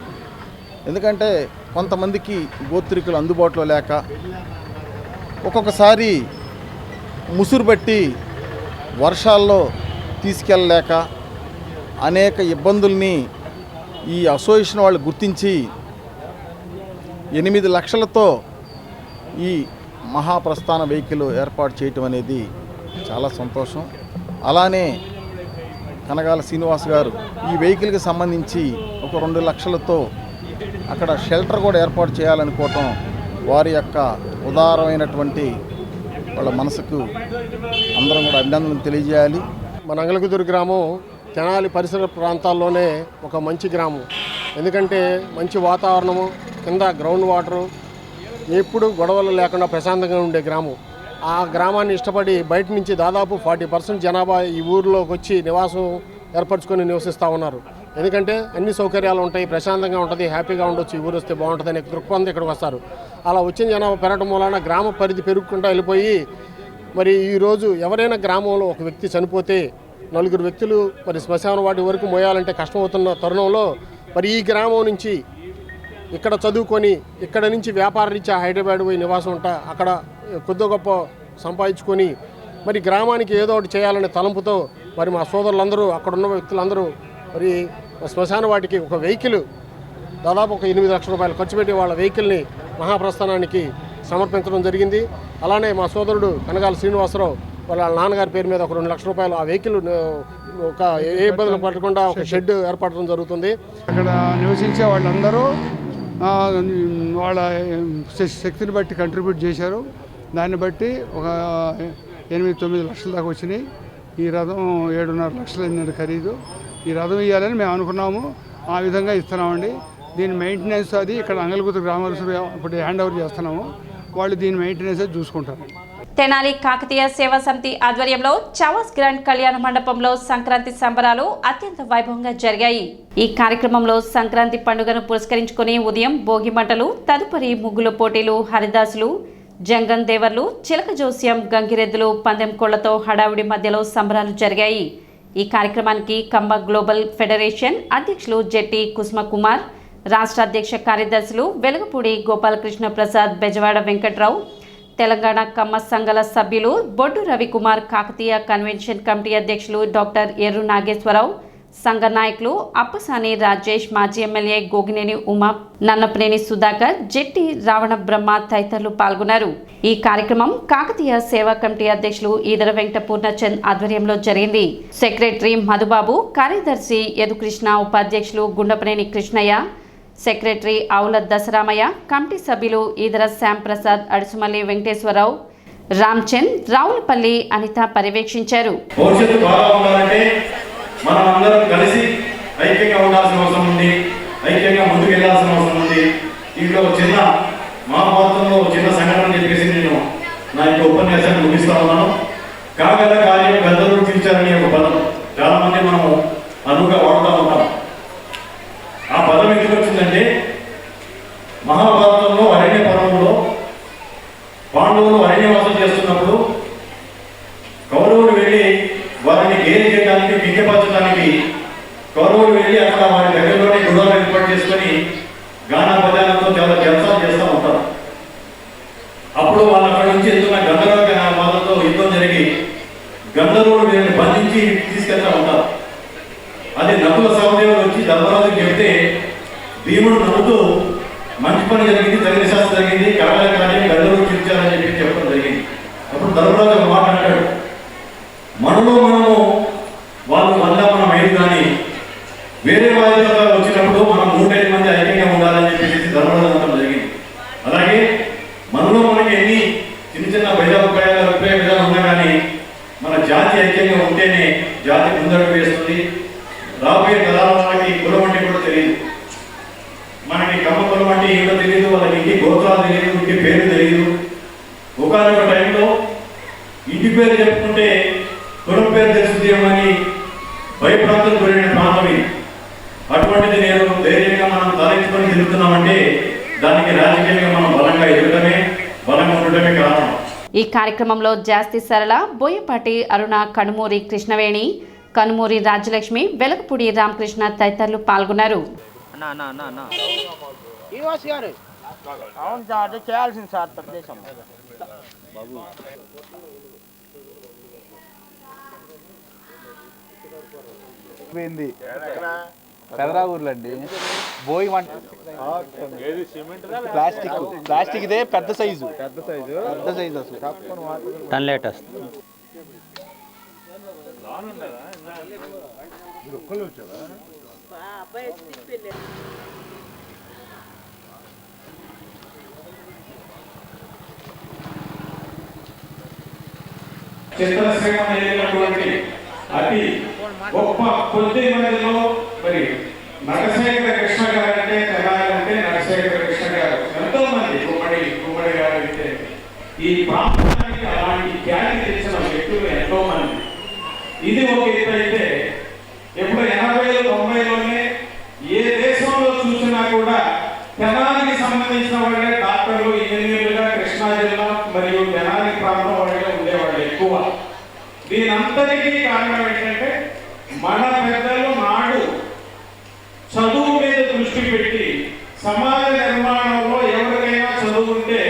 R: ఎందుకంటే కొంతమందికి గోత్రికులు అందుబాటులో లేక ఒక్కొక్కసారి ముసురు బట్టి వర్షాల్లో తీసుకెళ్ళలేక అనేక ఇబ్బందుల్ని ఈ అసోసియేషన్ వాళ్ళు గుర్తించి 8 లక్షలతో ఈ మహాప్రస్థాన వెహికల్ ఏర్పాటు చేయటం అనేది చాలా సంతోషం. అలానే కనగాల శ్రీనివాస్ గారు ఈ వెహికల్కి సంబంధించి ఒక 2 లక్షలతో అక్కడ షెల్టర్ కూడా ఏర్పాటు చేయాలనుకోవటం వారి యొక్క ఉదారమైనటువంటి వాళ్ళ మనసుకు అందరం కూడా అభినందనలు తెలియజేయాలి.
S: మన అంగలకుదురు గ్రామం తెనాలి పరిసర ప్రాంతాల్లోనే ఒక మంచి గ్రామం. ఎందుకంటే మంచి వాతావరణము, కింద గ్రౌండ్ వాటరు, ఎప్పుడు గొడవలు లేకుండా ప్రశాంతంగా ఉండే గ్రామం. ఆ గ్రామాన్ని ఇష్టపడి బయట నుంచి దాదాపు 40% జనాభా ఈ ఊరిలోకి వచ్చి నివాసం ఏర్పరచుకొని నివసిస్తూ ఉన్నారు. ఎందుకంటే అన్ని సౌకర్యాలు ఉంటాయి, ప్రశాంతంగా ఉంటుంది, హ్యాపీగా ఉండొచ్చు, ఈ ఊరు వస్తే బాగుంటుంది అనే దృక్పథంతో ఇక్కడికి వస్తారు. అలా వచ్చిన జనాభా పెరగడం వలన గ్రామ పరిధి పెరుగుకుంటూ వెళ్ళిపోయి మరి ఈరోజు ఎవరైనా గ్రామంలో ఒక వ్యక్తి చనిపోతే 4 వ్యక్తులు మరి శ్మశాన వాటి వరకు మోయాలంటే కష్టమవుతున్న తరుణంలో మరి ఈ గ్రామం నుంచి ఇక్కడ చదువుకొని ఇక్కడ నుంచి వ్యాపార రీత్యా హైదరాబాద్ పోయి నివాసం ఉంటా అక్కడ కొద్ది గొప్ప సంపాదించుకొని మరి గ్రామానికి ఏదో ఒకటి చేయాలనే తలంపుతో మరి మా సోదరులందరూ అక్కడున్న వ్యక్తులందరూ మరి శ్మశాన వాటికి ఒక వెహికల్ దాదాపు ఒక 8 లక్షల రూపాయలు ఖర్చు పెట్టి వాళ్ళ వెహికల్ని మహాప్రస్థానానికి సమర్పించడం జరిగింది. అలానే మా సోదరుడు కనగాల శ్రీనివాసరావు వాళ్ళ నాన్నగారి పేరు మీద ఒక 2 లక్షల రూపాయలు ఆ వెహికల్ ఒక ఏ ఇబ్బందులు పడకుండా ఒక షెడ్ ఏర్పడడం జరుగుతుంది.
T: అక్కడ నివసించే వాళ్ళందరూ వాళ్ళ శక్తిని బట్టి కంట్రిబ్యూట్ చేశారు. దాన్ని బట్టి ఒక 8-9 లక్షల దాకా వచ్చినాయి. ఈ రథం 7.5 లక్షలు అయిందండి ఖరీదు. ఈ రథం ఇవ్వాలని మేము అనుకున్నాము, ఆ విధంగా ఇస్తున్నామండి. దీని మెయింటెనెన్స్ అది ఇక్కడ అంగలకుదురు గ్రామస్తులు ఇప్పుడు హ్యాండ్ ఓవర్ చేస్తున్నాము, వాళ్ళు దీని మెయింటెనెన్స్ అది చూసుకుంటారు.
A: తెనాలి కాకతీయ సేవా సమితి ఆధ్వర్యంలో చవాస్ గ్రాండ్ కళ్యాణ మండపంలో సంక్రాంతి సంబరాలు అత్యంత వైభవంగా జరిగాయి. ఈ కార్యక్రమంలో సంక్రాంతి పండుగను పురస్కరించుకుని ఉదయం భోగి మంటలు, తదుపరి ముగ్గుల పోటీలు, హరిదాసులు, జంగం దేవర్లు, చిలక జోస్యం, గంగిరెద్దులు, పందెం కోళ్లతో హడావుడి మధ్యలో సంబరాలు జరిగాయి. ఈ కార్యక్రమానికి కమ్మ గ్లోబల్ ఫెడరేషన్ అధ్యక్షులు జెట్టి కుసుమ కుమార్, రాష్ట్ర అధ్యక్ష కార్యదర్శులు వెలగపూడి గోపాలకృష్ణ ప్రసాద్, బెజవాడ వెంకట్రావు, తెలంగాణ కమ్మ సంఘాల సభ్యులు బొడ్డు రవికుమార్, కాకతీయ కన్వెన్షన్ కమిటీ అధ్యక్షులు డాక్టర్ ఎర్రు నాగేశ్వరరావు, సంఘ నాయకులు అప్పసాని రాజేష్, మాజీ ఎమ్మెల్యే గోగినేని ఉమా, నన్నపనేని సుధాకర్, జెట్టి రావణ బ్రహ్మ తదితరులు పాల్గొన్నారు. ఈ కార్యక్రమం కాకతీయ సేవా కమిటీ అధ్యక్షులు ఈదర వెంకట పూర్ణచంద్ ఆధ్వర్యంలో జరిగింది. సెక్రటరీ మధుబాబు, కార్యదర్శి యదుకృష్ణ, ఉపాధ్యక్షులు గుండపనేని కృష్ణయ్య, సెక్రటరీ ఆవుల దసరామయ్య, కమిటీ సభ్యులు ఈదర శ్యాంప్రసాద్, అడుసుమల్లి వెంకటేశ్వరరావు, రామ్చంద్, రావులపల్లి అనిత పర్యవేక్షించారు.
U: మనం అందరం కలిసి ఐక్యంగా ఉండాల్సిన అవసరం ఉంది, ఐక్యంగా ముందుకు వెళ్ళాల్సిన అవసరం ఉంది. దీంట్లో చిన్న మహాభారతంలో చిన్న సంఘటన చెప్పేసి నేను నా యొక్క ఉపన్యాసాన్ని ముగిస్తా ఉన్నాను. కాగల కార్యం పెద్దలు తీర్చారని ఒక పదం చాలా మంది మనము అనువుగా వాడుతూ ఉంటాం. ఆ పదం ఎందుకు వచ్చిందంటే మహాభారతంలో అరణ్య పర్వంలో పాండవులు అరణ్యవాసం చేస్తున్నప్పుడు కౌరవులు వెళ్ళి వారిని గేలి చేయడానికి, కించపరచడానికి కౌరవులు వెళ్ళి అక్కడ వారి దగ్గరలోనే గుడాలు ఏర్పాటు చేసుకొని గానా పదాలతో చాలా జలసాలు చేస్తూ ఉంటారు. అప్పుడు వాళ్ళు అక్కడి నుంచి ఎత్తున్న గంధర్వ వాళ్ళతో యుద్ధం జరిగి నుంచి తీసుకెళ్తా ఉంటారు. అది నకుల సహదేవుడు వచ్చి ధర్మరాజుకి చెప్తే భీముడు నవ్వుతూ మంచి పని జరిగింది, తగిన శాస్త్రం జరిగింది, కళల కార్యం గల్లలు తీర్చాలని చెప్పి చెప్పడం జరిగింది. అప్పుడు ధర్మరాజు ఒక మాట అంటాడు, మనలో మనము వాళ్ళు 100 మనం 5 కానీ వేరే బాధ్యత వచ్చినప్పుడు మనం 105 మంది ఐక్యంగా ఉండాలని చెప్పేసి ధర్మరాజు అనడం జరిగింది. అలాగే మనలో మనకి ఎన్ని చిన్న చిన్న భేదాభిప్రాయాలు ఉన్నా కానీ మన జాతి ఐక్యంగా ఉంటేనే జాతి ముందడుగు వేస్తుంది. రాబోయే తరాల వాళ్ళకి కులం అంటే కూడా తెలియదు. మనకి కమ్మ కులం అంటే ఏంటో తెలియదు, వాళ్ళకి ఇంటి గోత్రాలు తెలియదు, ఇంటి పేరు తెలియదు. ఒకనొక టైంలో ఇంటి పేరు చెప్పుకుంటే కులం పేరు తెలుస్తుందేమని భయప్రాంతం గురైన ప్రాంతం ఇది. అటువంటిది నేను ధైర్యంగా మనం తలెత్తుకొని తిరుగుతున్నామంటే దానికి రాజకీయంగా మనం బలంగా ఎదగడమే, బలంగా ఉండటమే కారణం.
A: ఈ కార్యక్రమంలో జాస్తి సరళ, బోయపాటి అరుణ, కనుమూరి కృష్ణవేణి, కనుమూరి రాజ్యలక్ష్మి, వెలగపూడి రామకృష్ణ తదితరులు పాల్గొన్నారు.
E: అవును సార్, చేయాల్సింది సార్ ప్రదేశం.
B: పెదరావూర్లు అండి. బోయి ప్లాస్టిక్ ఇదే పెద్ద సైజు అసలు
V: టన్ లేటెస్ట్
U: చిత్రశ్రీమ అయినటువంటి అతి గొప్ప కొద్ది మందిలో మరి నగశేఖర కృష్ణ గారు అంటే తెలంగాణంటే నగశేఖర కృష్ణ గారు ఎంతో మంది గుమ్మడి గారు అయితే ఈ ప్రాంతానికి అలాంటి ఖ్యాతి తెచ్చిన వ్యక్తులు ఎంతో మంది. ఇది ఒక ఎత్తు అయితే ఎప్పుడు 80, 90లోనే ఏ దేశంలో చూసినా కూడా తెనాలికి సంబంధించిన వాళ్ళే డాక్టర్లు, ఇంజనీర్లుగా కృష్ణా జిల్లా మరియు తెనాలి ప్రాంతం వాళ్ళే ఉండేవాళ్ళు ఎక్కువ. దీనంతటికీ కారణం ఏంటంటే మన పెద్దలు నాడు చదువు మీద దృష్టి పెట్టి సమాజ నిర్మాణంలో ఎవరికైనా చదువు ఉంటే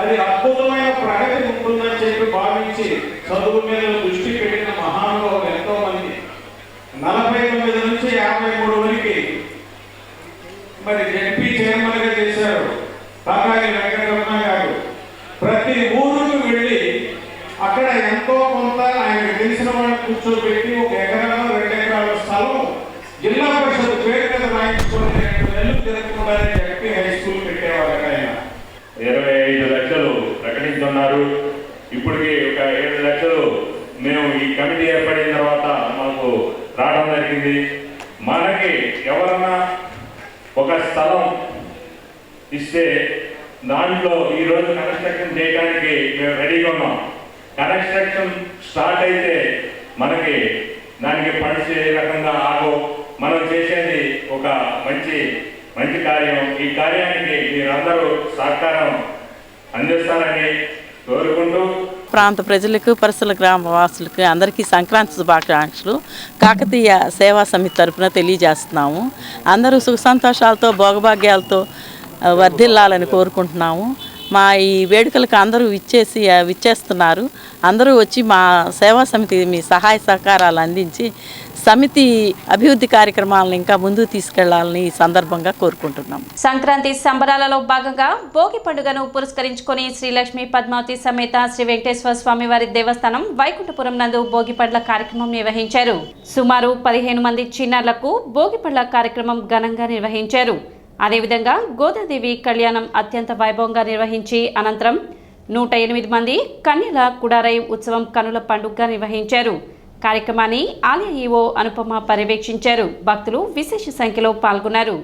U: అది అద్భుతమైన ప్రగతి ఉంటుందని చెప్పి భావించి చదువు మీద దృష్టి పెట్టిన మహానుభావులు ఎంతో మంది. 49 నుంచి 53 వరకు మరి ఎంపీ చైర్మన్ గా చేశారు తాకాని వెంకటరమణ గారు. ప్రతి ఊరుకు వెళ్ళి అక్కడ ఎంతో కొంత ఆయన తెలిసిన వాళ్ళని కూర్చోబెట్టి 1 ఎకరాలు 2 ఎకరాల స్థలం జిల్లా పరిషత్ పేరు మీద రాయించుకొని 2 నెలలు జరగకుండానే ఎంపీ హై స్కూల్ పెట్టేవారు. ఆయన
L: 25 లక్షలు ప్రకటిస్తున్నారు. ఇప్పటికి ఒక 7 లక్షలు మేము ఈ కమిటీ ఏర్పడిన తర్వాత మాకు రావడం జరిగింది. మనకి ఎవరన్నా ఒక స్థలం ఇస్తే దాంట్లో ఈరోజు కన్స్ట్రక్షన్ చేయడానికి మేము రెడీగా ఉన్నాం. కన్స్ట్రక్షన్ స్టార్ట్ అయితే మనకి దానికి ఫండ్స్ ఏ రకంగా ఆగో మనం చేసేది ఒక మంచి కార్యం. ఈ కార్యానికి మీరందరూ సహకారం అందిస్తారని కోరుకుంటూ
W: ప్రాంత ప్రజలకు, పరిసర గ్రామ వాసులకు అందరికీ సంక్రాంతి శుభాకాంక్షలు కాకతీయ సేవా సమితి తరఫున తెలియజేస్తున్నాము. అందరూ సుఖ సంతోషాలతో భోగభాగ్యాలతో వర్ధిల్లాలని కోరుకుంటున్నాము. మా ఈ వేడుకలకు అందరూ విచ్చేస్తున్నారు. అందరూ వచ్చి మా సేవా సమితి మీ సహాయ సహకారాలు అందించి సమితి అభివృద్ధి కార్యక్రమాలను ఇంకా ముందుకు తీసుకెళ్లాలని ఈ సందర్భంగా కోరుకుంటున్నాం.
A: సంక్రాంతి సంబరాలలో భాగంగా భోగి పండుగను పురస్కరించుకొని శ్రీ లక్ష్మీ పద్మావతి సమేత శ్రీ వెంకటేశ్వర స్వామి వారి దేవస్థానం వైకుంఠపురం నందు భోగి పండ్ల కార్యక్రమం నిర్వహించారు. సుమారు 15 మంది చిన్నారులకు భోగి పండ్ల కార్యక్రమం ఘనంగా నిర్వహించారు. అదేవిధంగా గోదాదేవి కళ్యాణం అత్యంత వైభవంగా నిర్వహించి అనంతరం 108 మంది కన్యల కుడారై ఉత్సవం కనుల పండుగగా నిర్వహించారు. కార్యక్రమాన్ని ఆలయ ఈవో అనుపమ పర్యవేక్షించారు. భక్తులు విశేష సంఖ్యలో పాల్గొన్నారు.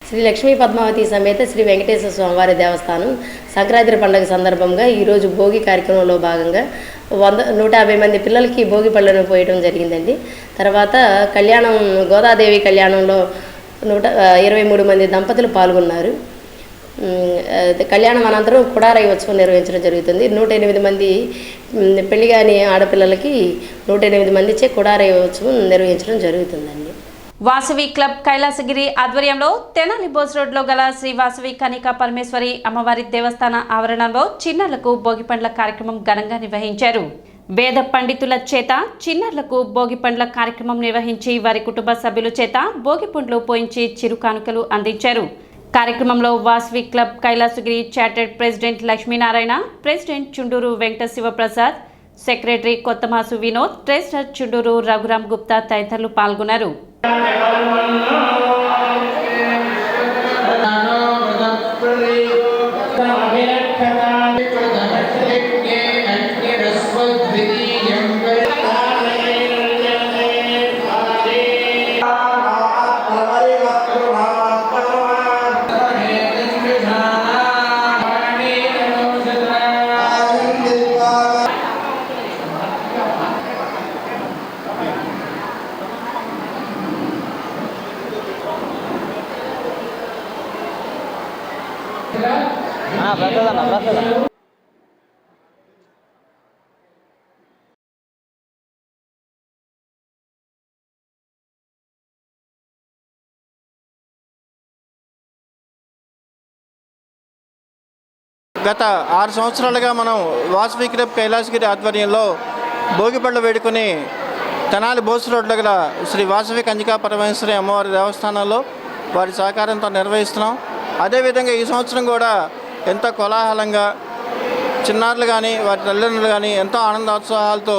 X: శ్రీ లక్ష్మీ పద్మావతి సమేత శ్రీ వెంకటేశ్వర స్వామివారి దేవస్థానం సంక్రాంతి పండుగ సందర్భంగా ఈరోజు భోగి కార్యక్రమంలో భాగంగా 150 మంది పిల్లలకి భోగి పళ్ళను పోయడం జరిగిందండి. తర్వాత కళ్యాణం గోదాదేవి కళ్యాణంలో 123 మంది దంపతులు పాల్గొన్నారు. కళ్యాణం అనంతరం కుడారై ఉత్సవం నిర్వహించడం జరుగుతుంది. 108 మంది పెళ్లి కాని ఆడపిల్లలకి 108 మందిచే కుడారై ఉత్సవం నిర్వహించడం జరుగుతుందండి.
A: వాసవి క్లబ్ కైలాసగిరి ఆధ్వర్యంలో తెనాలి బోస్ రోడ్లో గల శ్రీ వాసవి కనికా పరమేశ్వరి అమ్మవారి దేవస్థాన ఆవరణంలో చిన్నారులకు భోగిపండ్ల కార్యక్రమం ఘనంగా నిర్వహించారు. వేద పండితుల చేత చిన్నారులకు భోగిపండ్ల కార్యక్రమం నిర్వహించి వారి కుటుంబ సభ్యుల చేత భోగిపండ్లు పోయించి చిరు కానుకలు అందించారు. కార్యక్రమంలో Vasavi club Kailasagiri chartered president Lakshminarayana, president Chunduru Venkata Sivaprasad, secretary Kottamasu Vinod, treasurer Chunduru Raghuram Gupta తదితరులు పాల్గొన్నారు.
E: గత 6 సంవత్సరాలుగా మనం వాసవి క్లబ్ కైలాసగిరి ఆధ్వర్యంలో భోగిపళ్ళు వేడుకొని తెనాలి బోస్ రోడ్లో గల శ్రీ వాసవి కన్యకా పరమేశ్వరి అమ్మవారి దేవస్థానంలో వారి సహకారంతో నిర్వహిస్తున్నాం. అదేవిధంగా ఈ సంవత్సరం కూడా ఎంతో కోలాహలంగా చిన్నారులు కానీ వారి తల్లిదండ్రులు కానీ ఎంతో ఆనందోత్సాహాలతో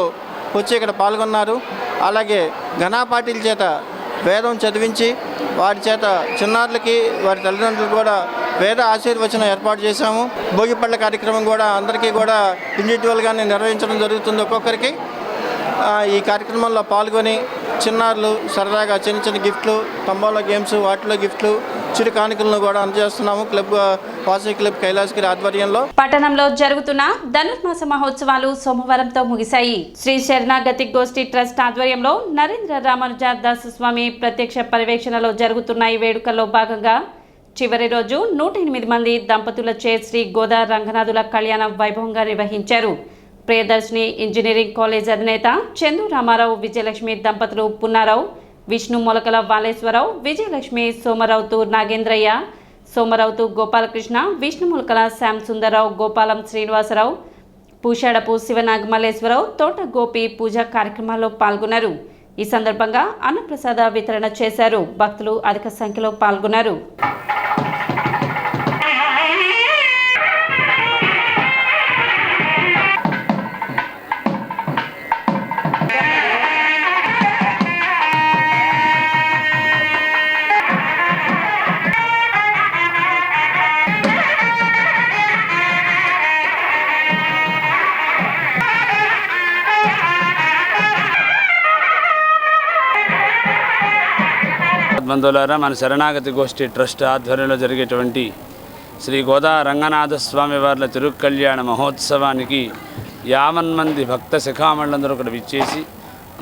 E: వచ్చి ఇక్కడ పాల్గొన్నారు. అలాగే ఘనాపాటీల చేత వేదం చదివించి వారి చేత చిన్నారులకి వారి తల్లిదండ్రులు కూడా వేద ఆశీర్వచనం ఏర్పాటు చేశాము. భోగిపళ్ళ కార్యక్రమం కూడా అందరికీ కూడా ఇండివిజువల్గానే నిర్వహించడం జరుగుతుంది. ఒక్కొక్కరికి ఈ కార్యక్రమంలో పాల్గొని చిన్నారులు సరదాగా చిన్న చిన్న గిఫ్ట్లు, తంబాలో గేమ్స్ వాటిలో గిఫ్ట్లు, చిరు కానుకలను కూడా అందజేస్తున్నాము క్లబ్ వాసవి క్లబ్ కైలాసగిరి ఆధ్వర్యంలో.
A: పట్టణంలో జరుగుతున్న ధనుర్మాస మహోత్సవాలు సోమవారంతో ముగిశాయి. శ్రీ శరణాగతి గోష్ఠి ట్రస్ట్ ఆధ్వర్యంలో నరేంద్ర రామానుజదాస్ స్వామి ప్రత్యక్ష పర్యవేక్షణలో జరుగుతున్న ఈ వేడుకల్లో భాగంగా చివరి రోజు 108 మంది దంపతులచే శ్రీ గోదా రంగనాథుల కళ్యాణం వైభవంగా నిర్వహించారు. ప్రియదర్శిని ఇంజనీరింగ్ కాలేజ్ అధినేత చందు రామారావు, విజయలక్ష్మి దంపతులు పున్నారావు, విష్ణు మొలకల వాలేశ్వరరావు, విజయలక్ష్మి సోమరావుతు నాగేంద్రయ్య, సోమరావుతు గోపాలకృష్ణ, విష్ణు మొలకల శ్యామ్ సుందరరావు, గోపాలం శ్రీనివాసరావు, పూషాడపు శివనాగమల్లేశ్వరరావు, తోట గోపి పూజా కార్యక్రమాల్లో పాల్గొన్నారు. ఈ సందర్భంగా అన్నప్రసాద వితరణ చేశారు. భక్తులు అధిక సంఖ్యలో పాల్గొన్నారు.
C: బంధువులారా, మన శరణాగతి గోష్ఠి ట్రస్ట్ ఆధ్వర్యంలో జరిగేటువంటి శ్రీ గోదా రంగనాథ స్వామి వార్ల తిరుకళ్యాణ మహోత్సవానికి 50 మంది భక్త శిఖామణులందరూ కూడా విచ్చేసి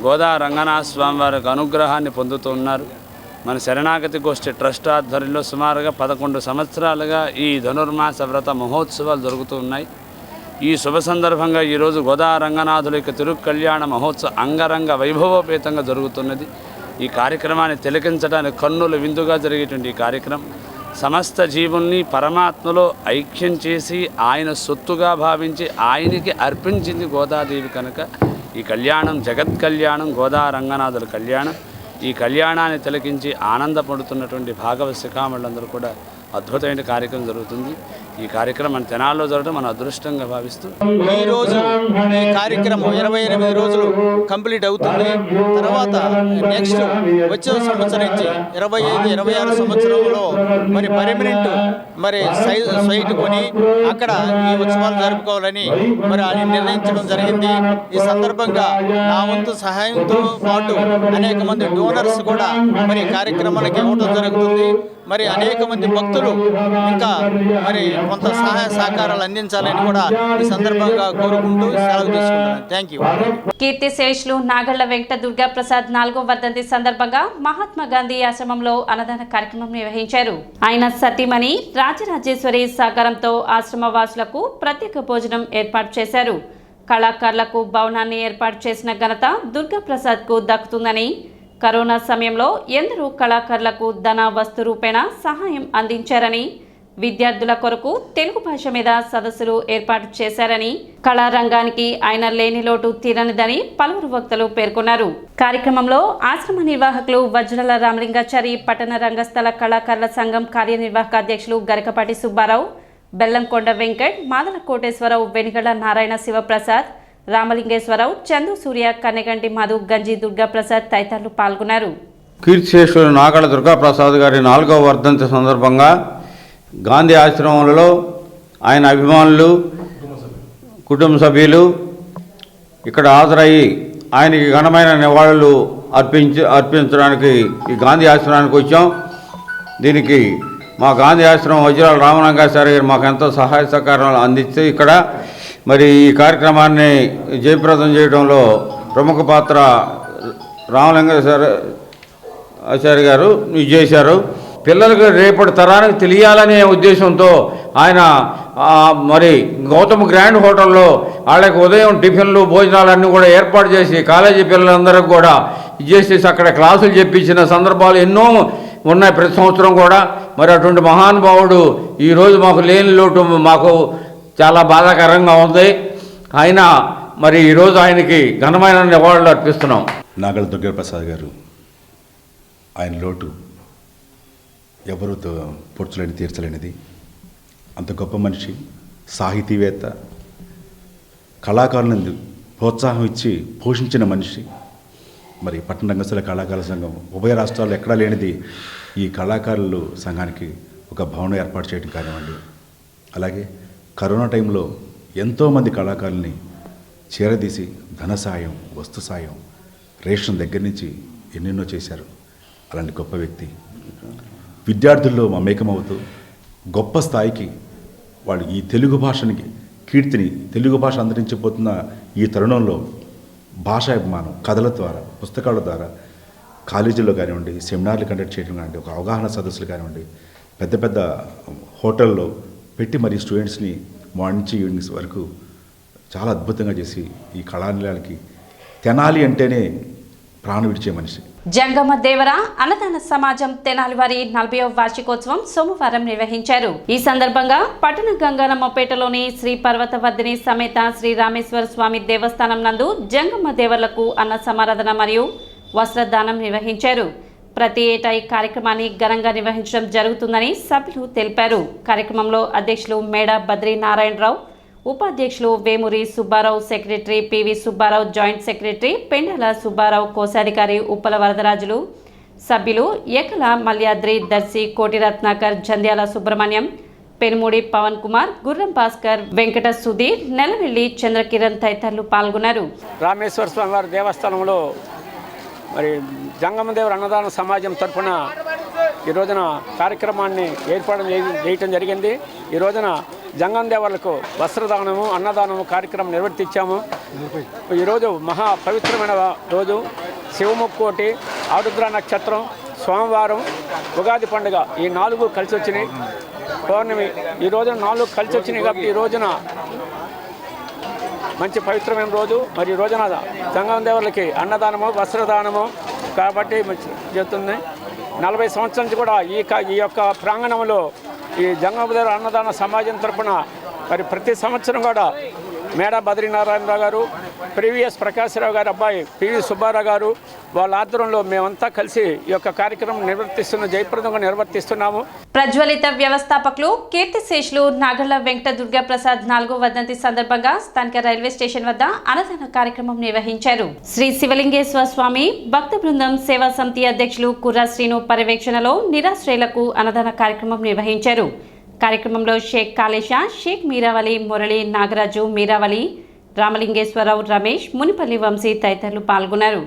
C: గోదా రంగనాథ స్వామి వారికి అనుగ్రహాన్ని పొందుతూ ఉన్నారు. మన శరణాగతి గోష్ఠి ట్రస్ట్ ఆధ్వర్యంలో సుమారుగా 11 సంవత్సరాలుగా ఈ ధనుర్మాస వ్రత మహోత్సవాలు జరుగుతూ ఉన్నాయి. ఈ శుభ సందర్భంగా ఈరోజు గోదా రంగనాథుల యొక్క తిరుకళ్యాణ మహోత్సవం అంగరంగ వైభవోపేతంగా జరుగుతున్నది. ఈ కార్యక్రమాన్ని తిలకించడానికి కన్నుల విందుగా జరిగేటువంటి ఈ కార్యక్రమం సమస్త జీవుల్ని పరమాత్మలో ఐక్యం చేసి ఆయన సొత్తుగా భావించి ఆయనకి అర్పించింది గోదాదేవి కనుక ఈ కళ్యాణం జగత్ కళ్యాణం, గోదా రంగనాథుల కళ్యాణం. ఈ కళ్యాణాన్ని తిలకించి ఆనందపడుతున్నటువంటి భాగవత శిఖామణులందరూ కూడా అద్భుతమైన కార్యక్రమం జరుగుతుంది. ఈ కార్యక్రమం మన తెనాల్లో జరగడం మన అదృష్టంగా భావిస్తూ
E: ఈరోజు ఈ కార్యక్రమం 28 రోజులు కంప్లీట్ అవుతుంది. తర్వాత నెక్స్ట్ వచ్చే సంవత్సరం నుంచి 25-26 సంవత్సరంలో మరి పర్మనెంట్ మరి సైట్ కొని అక్కడ ఈ ఉత్సవాలు జరుపుకోవాలని మరి ఆయన నిర్ణయించడం జరిగింది. ఈ సందర్భంగా నా వంతు సహాయంతో పాటు అనేక మంది డోనర్స్ కూడా మరి కార్యక్రమాలకు ఇవ్వడం జరుగుతుంది. మరి అనేక మంది భక్తులు ఇంకా మరి కొంత సహాయ సహకారాలు అందించాలని కూడా ఈ సందర్భంగా కోరుకుంటూ సెలవు తీసుకుంటున్నాను. Thank you.
A: కీర్తిశేషులు నాగళ్ల వెంకట దుర్గా ప్రసాద్ 4వ వర్ధంతి సందర్భంగా మహాత్మా గాంధీ ఆశ్రమంలో అన్నదాన కార్యక్రమం నిర్వహించారు. ఆయన సతీమణి రాజరాజేశ్వరి సహకారంతో ఆశ్రమ వాసులకు ప్రత్యేక భోజనం ఏర్పాటు చేశారు. కళాకారులకు భవనాన్ని ఏర్పాటు చేసిన ఘనత దుర్గా ప్రసాద్కు దక్కుతుందని, కరోనా సమయంలో ఎందరో కళాకారులకు ధన వస్తు రూపేణ సహాయం అందించారని, విద్యార్థుల కొరకు తెలుగు భాష మీద సదస్సులు ఏర్పాటు చేశారని, కళారంగానికి ఆయన లేని లోటు తీరనిదని పలువురు వక్తలు పేర్కొన్నారు. కార్యక్రమంలో ఆశ్రమ నిర్వాహకులు వజ్రాల రామలింగాచారి, పట్టణ రంగస్థల కళాకారుల సంఘం కార్యనిర్వాహక అధ్యక్షులు గరికపాటి సుబ్బారావు, బెల్లంకొండ వెంకట్, మాదల కోటేశ్వరరావు, వెనిగళ్ల నారాయణ శివప్రసాద్, రామలింగేశ్వరరావు, చందు సూర్య, కన్నెగంటి మధు, గంజి దుర్గాప్రసాద్ తదితరులు పాల్గొన్నారు.
D: కీర్తిశేషులు నాగళ్ల దుర్గాప్రసాద్ గారి 4వ వర్ధంతి సందర్భంగా గాంధీ ఆశ్రమంలో ఆయన అభిమానులు, కుటుంబ సభ్యులు ఇక్కడ హాజరయ్యి ఆయనకి ఘనమైన నివాళులు అర్పించడానికి ఈ గాంధీ ఆశ్రమానికి వచ్చాం. దీనికి మా గాంధీ ఆశ్రమం వజ్రాల రామలింగాచారి గారు మాకు ఎంతో సహాయ సహకారాలు అందిస్తే ఇక్కడ మరి ఈ కార్యక్రమాన్ని జయప్రదం చేయడంలో ప్రముఖ పాత్ర రామలింగాచారి గారు చేశారు. పిల్లలకు రేపటి తరానికి తెలియాలనే ఉద్దేశంతో ఆయన మరి గౌతమ్ గ్రాండ్ హోటల్లో వాళ్ళకి ఉదయం టిఫిన్లు భోజనాలన్నీ కూడా ఏర్పాటు చేసి కాలేజీ పిల్లలందరికీ కూడా చేసేసి అక్కడ క్లాసులు చెప్పించిన సందర్భాలు ఎన్నో ఉన్నాయి ప్రతి సంవత్సరం కూడా. మరి అటువంటి మహానుభావుడు ఈరోజు మాకు లేని లోటు మాకు చాలా బాధాకరంగా ఉంది. ఆయన మరి ఈరోజు ఆయనకి ఘనమైన నివాళులు అర్పిస్తున్నాం.
F: నాగళ్ల దుర్గాప్రసాద్ గారు ఆయన లోటు ఎవరు పూడ్చలేని తీర్చలేనిది. అంత గొప్ప మనిషి, సాహితీవేత్త, కళాకారులను ప్రోత్సాహం ఇచ్చి పోషించిన మనిషి. మరి పట్టణ రంగస్థల కళాకారుల సంఘం ఉభయ రాష్ట్రాల్లో ఎక్కడా లేనిది ఈ కళాకారులు సంఘానికి ఒక భవనం ఏర్పాటు చేయడం కానివ్వండి, అలాగే కరోనా టైంలో ఎంతోమంది కళాకారుల్ని చేరదీసి ధన సాయం, వస్తు సాయం, రేషన్ దగ్గర నుంచి ఎన్నెన్నో చేశారు. అలాంటి గొప్ప వ్యక్తి విద్యార్థుల్లో మమేకమవుతూ గొప్ప స్థాయికి వాళ్ళు ఈ తెలుగు భాషనికి కీర్తిని, తెలుగు భాష అంతరించిపోతున్న ఈ తరుణంలో భాషాభిమానం కథల ద్వారా, పుస్తకాల ద్వారా కాలేజీల్లో కానివ్వండి, సెమినార్లు కండక్ట్ చేయడం కానివ్వండి, ఒక అవగాహన సదస్సులు కానివ్వండి, పెద్ద పెద్ద హోటల్లో పెట్టి మరి స్టూడెంట్స్ని మార్నింగ్ నుంచి ఈవినింగ్స్ వరకు చాలా అద్భుతంగా చేసి ఈ కళానిలయాలకి తెనాలి అంటేనే ప్రాణం విడిచే మనిషి.
A: జంగమ దేవర అన్నదాన సమాజం తెనాలి వారి 40వ వార్షికోత్సవం సోమవారం నిర్వహించారు. ఈ సందర్భంగా పట్టణ గంగానమ్మపేటలోని శ్రీ పర్వతవర్ధిని సమేత శ్రీ రామేశ్వర స్వామి దేవస్థానం నందు జంగమ దేవర్లకు అన్న సమారాధన మరియు వస్త్రదానం నిర్వహించారు. ప్రతి ఏటా ఈ కార్యక్రమాన్ని ఘనంగా నిర్వహించడం జరుగుతుందని సభ్యులు తెలిపారు. కార్యక్రమంలో అధ్యక్షులు మేడ బద్రీ నారాయణరావు, ఉపాధ్యక్షులు Vemuri Subba Rao, secretary PV Subba Rao, joint secretary Pendala Subba Rao, కోశాధికారి ఉప్పల వరదరాజులు, సభ్యులు ఏకల మల్యాద్రి, దర్శి కోటి రత్నాకర్, జంధ్యాల సుబ్రహ్మణ్యం, పెనుమూడి పవన్ కుమార్, గుర్రం భాస్కర్, వెంకట సుధీర్, నెలవెల్లి చంద్రకిరణ్ తదితరులు పాల్గొన్నారు.
G: రామేశ్వర స్వామి వారి దేవస్థానంలో మరి జంగమదేవర అన్నదాన సమాజం తరఫున ఈ రోజున కార్యక్రమాన్ని ఏర్పాటు చేయటం జరిగింది. ఈ రోజున జంగమదేవర్లకు వస్త్రదానము, అన్నదానము కార్యక్రమం నిర్వర్తించాము. ఈరోజు మహా పవిత్రమైన రోజు, శివముక్కోటి, ఆరుద్ర నక్షత్రం, సోమవారం, ఉగాది పండుగ ఈ 4 కలిసి వచ్చినాయి. పౌర్ణమి ఈ రోజున 4 కలిసి వచ్చినాయి కాబట్టి ఈ రోజున మంచి పవిత్రమైన రోజు. మరి ఈ రోజున జంగమదేవర్లకి అన్నదానము, వస్త్రదానము కాబట్టి చెప్తుంది. 40 సంవత్సరాల నుంచి కూడా ఈ యొక్క ప్రాంగణంలో ఈ జంగమదేవర అన్నదాన సమాజం తరఫున మరి ప్రతి సంవత్సరం కూడా మేడ బద్రీనారాయణరావు గారు, ప్రీవియస్ ప్రకాశ్రావు గారు అబ్బాయి పివి సుబ్బారావు గారు వాళ్ళ ఆధ్వర్యంలో మేమంతా కలిసి ఈ యొక్క కార్యక్రమం జయప్రదంగా నిర్వర్తిస్తున్నాము.
A: ప్రజ్వలిత వ్యవస్థాపకులు కీర్తిశేషులు నాగళ్ల వెంకట దుర్గా ప్రసాద్ 4వ వర్ధంతి సందర్భంగా స్థానిక రైల్వే స్టేషన్ వద్ద అన్నదాన కార్యక్రమం నిర్వహించారు. శ్రీ శివలింగేశ్వర స్వామి భక్త బృందం సేవా సమితి అధ్యక్షులు కుర్రా శ్రీను పర్యవేక్షణలో నిరాశ్రయులకు అన్నదాన కార్యక్రమం నిర్వహించారు. కార్యక్రమంలో షేక్ కాళేషా, షేక్ మీరావలి, మురళి, నాగరాజు, మీరావలి, రామలింగేశ్వరరావు, రమేష్, మునిపల్లి వంశీ తదితరులు పాల్గొన్నారు.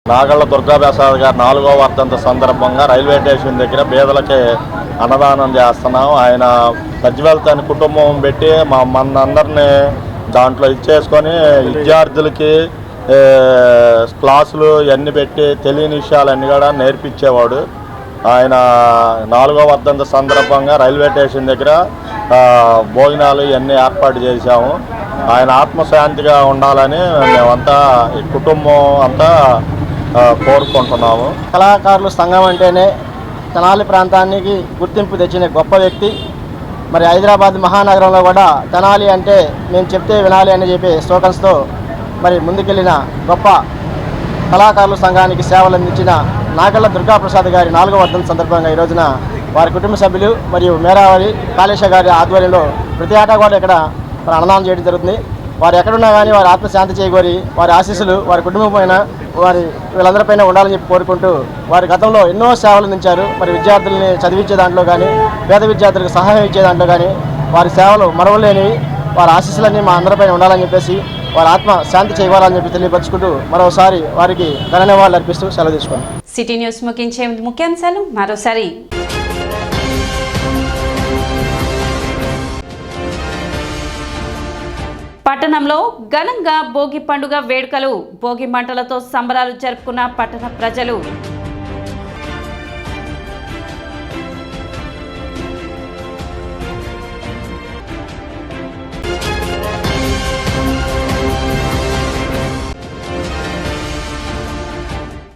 H: నాగళ్ళ దుర్గాప్రసాద్ గారు 4వ వర్ధంతి సందర్భంగా రైల్వే స్టేషన్ దగ్గర పేదలకి అన్నదానం చేస్తున్నాం. ఆయన సజ్జవెల్తని కుటుంబం పెట్టి మనందరినీ దాంట్లో ఇచ్చేసుకొని విద్యార్థులకి క్లాసులు ఇవన్నీ పెట్టి తెలియని విషయాలన్నీ కూడా నేర్పించేవాడు. ఆయన 4వ వర్ధంతి సందర్భంగా రైల్వే స్టేషన్ దగ్గర భోజనాలు ఇవన్నీ ఏర్పాటు చేశాము. ఆయన ఆత్మశాంతిగా ఉండాలని మేమంతా ఈ కుటుంబం అంతా కోరుకుంటున్నాము.
I: కళాకారుల సంఘం అంటేనే తెనాలి ప్రాంతానికి గుర్తింపు తెచ్చిన గొప్ప వ్యక్తి. మరి హైదరాబాద్ మహానగరంలో కూడా తెనాలి అంటే మేము చెప్తే వినాలి అని చెప్పి స్లోగన్స్తో మరి ముందుకెళ్ళిన గొప్ప కళాకారుల సంఘానికి సేవలు అందించిన నాగళ్ళ దుర్గాప్రసాద్ గారి 4వ వర్ధంతి సందర్భంగా ఈ రోజున వారి కుటుంబ సభ్యులు మరియు మేరావరి కాళేశ గారి ఆధ్వర్యంలో ప్రతి ఏటా కూడా ఇక్కడ మరి అన్నదానం చేయడం జరుగుతుంది. వారు ఎక్కడున్నా కానీ వారి ఆత్మశాంతి చేకూరి వారి ఆశీస్సులు వారి కుటుంబం పైన వారి వీళ్ళందరిపైన ఉండాలని చెప్పి కోరుకుంటూ వారి గతంలో ఎన్నో సేవలు అందించారు. మరి విద్యార్థుల్ని చదివించే దాంట్లో కానీ పేద విద్యార్థులకు సహాయం ఇచ్చే దాంట్లో కానీ వారి సేవలు మరవలేనివి. వారి ఆశీస్సులన్నీ మా అందరిపైన ఉండాలని చెప్పేసి వారి ఆత్మ శాంతి చేయాలని చెప్పి తెలియపరుచుకుంటూ మరోసారి వారికి ఘన నివాళులు అర్పిస్తూ సెలవు తీసుకోండి.
A: సిటీ న్యూస్ ముగించే ముఖ్యాంశాలు మరోసారి. పట్టణంలో ఘనంగా భోగి పండుగ వేడుకలు. భోగి మంటలతో సంబరాలు జరుపుకున్న పట్టణ ప్రజలు.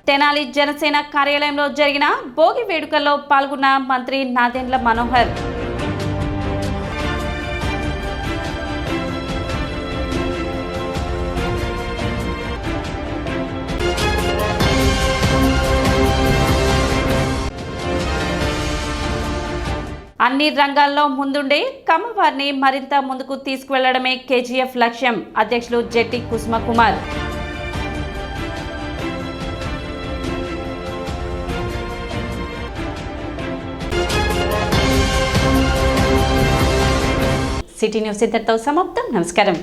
A: తెనాలి జనసేన కార్యాలయంలో జరిగిన భోగి వేడుకల్లో పాల్గొన్న మంత్రి నాదెండ్ల మనోహర్. అన్ని రంగాల్లో ముందుండే కమ్మవారిని మరింత ముందుకు తీసుకువెళ్లడమే కేజీఎఫ్ లక్ష్యం. అధ్యక్షులు జెట్టి కుసుమకుమార్. సిటీ న్యూస్ ఇంతటితో సమాప్తం. నమస్కారం.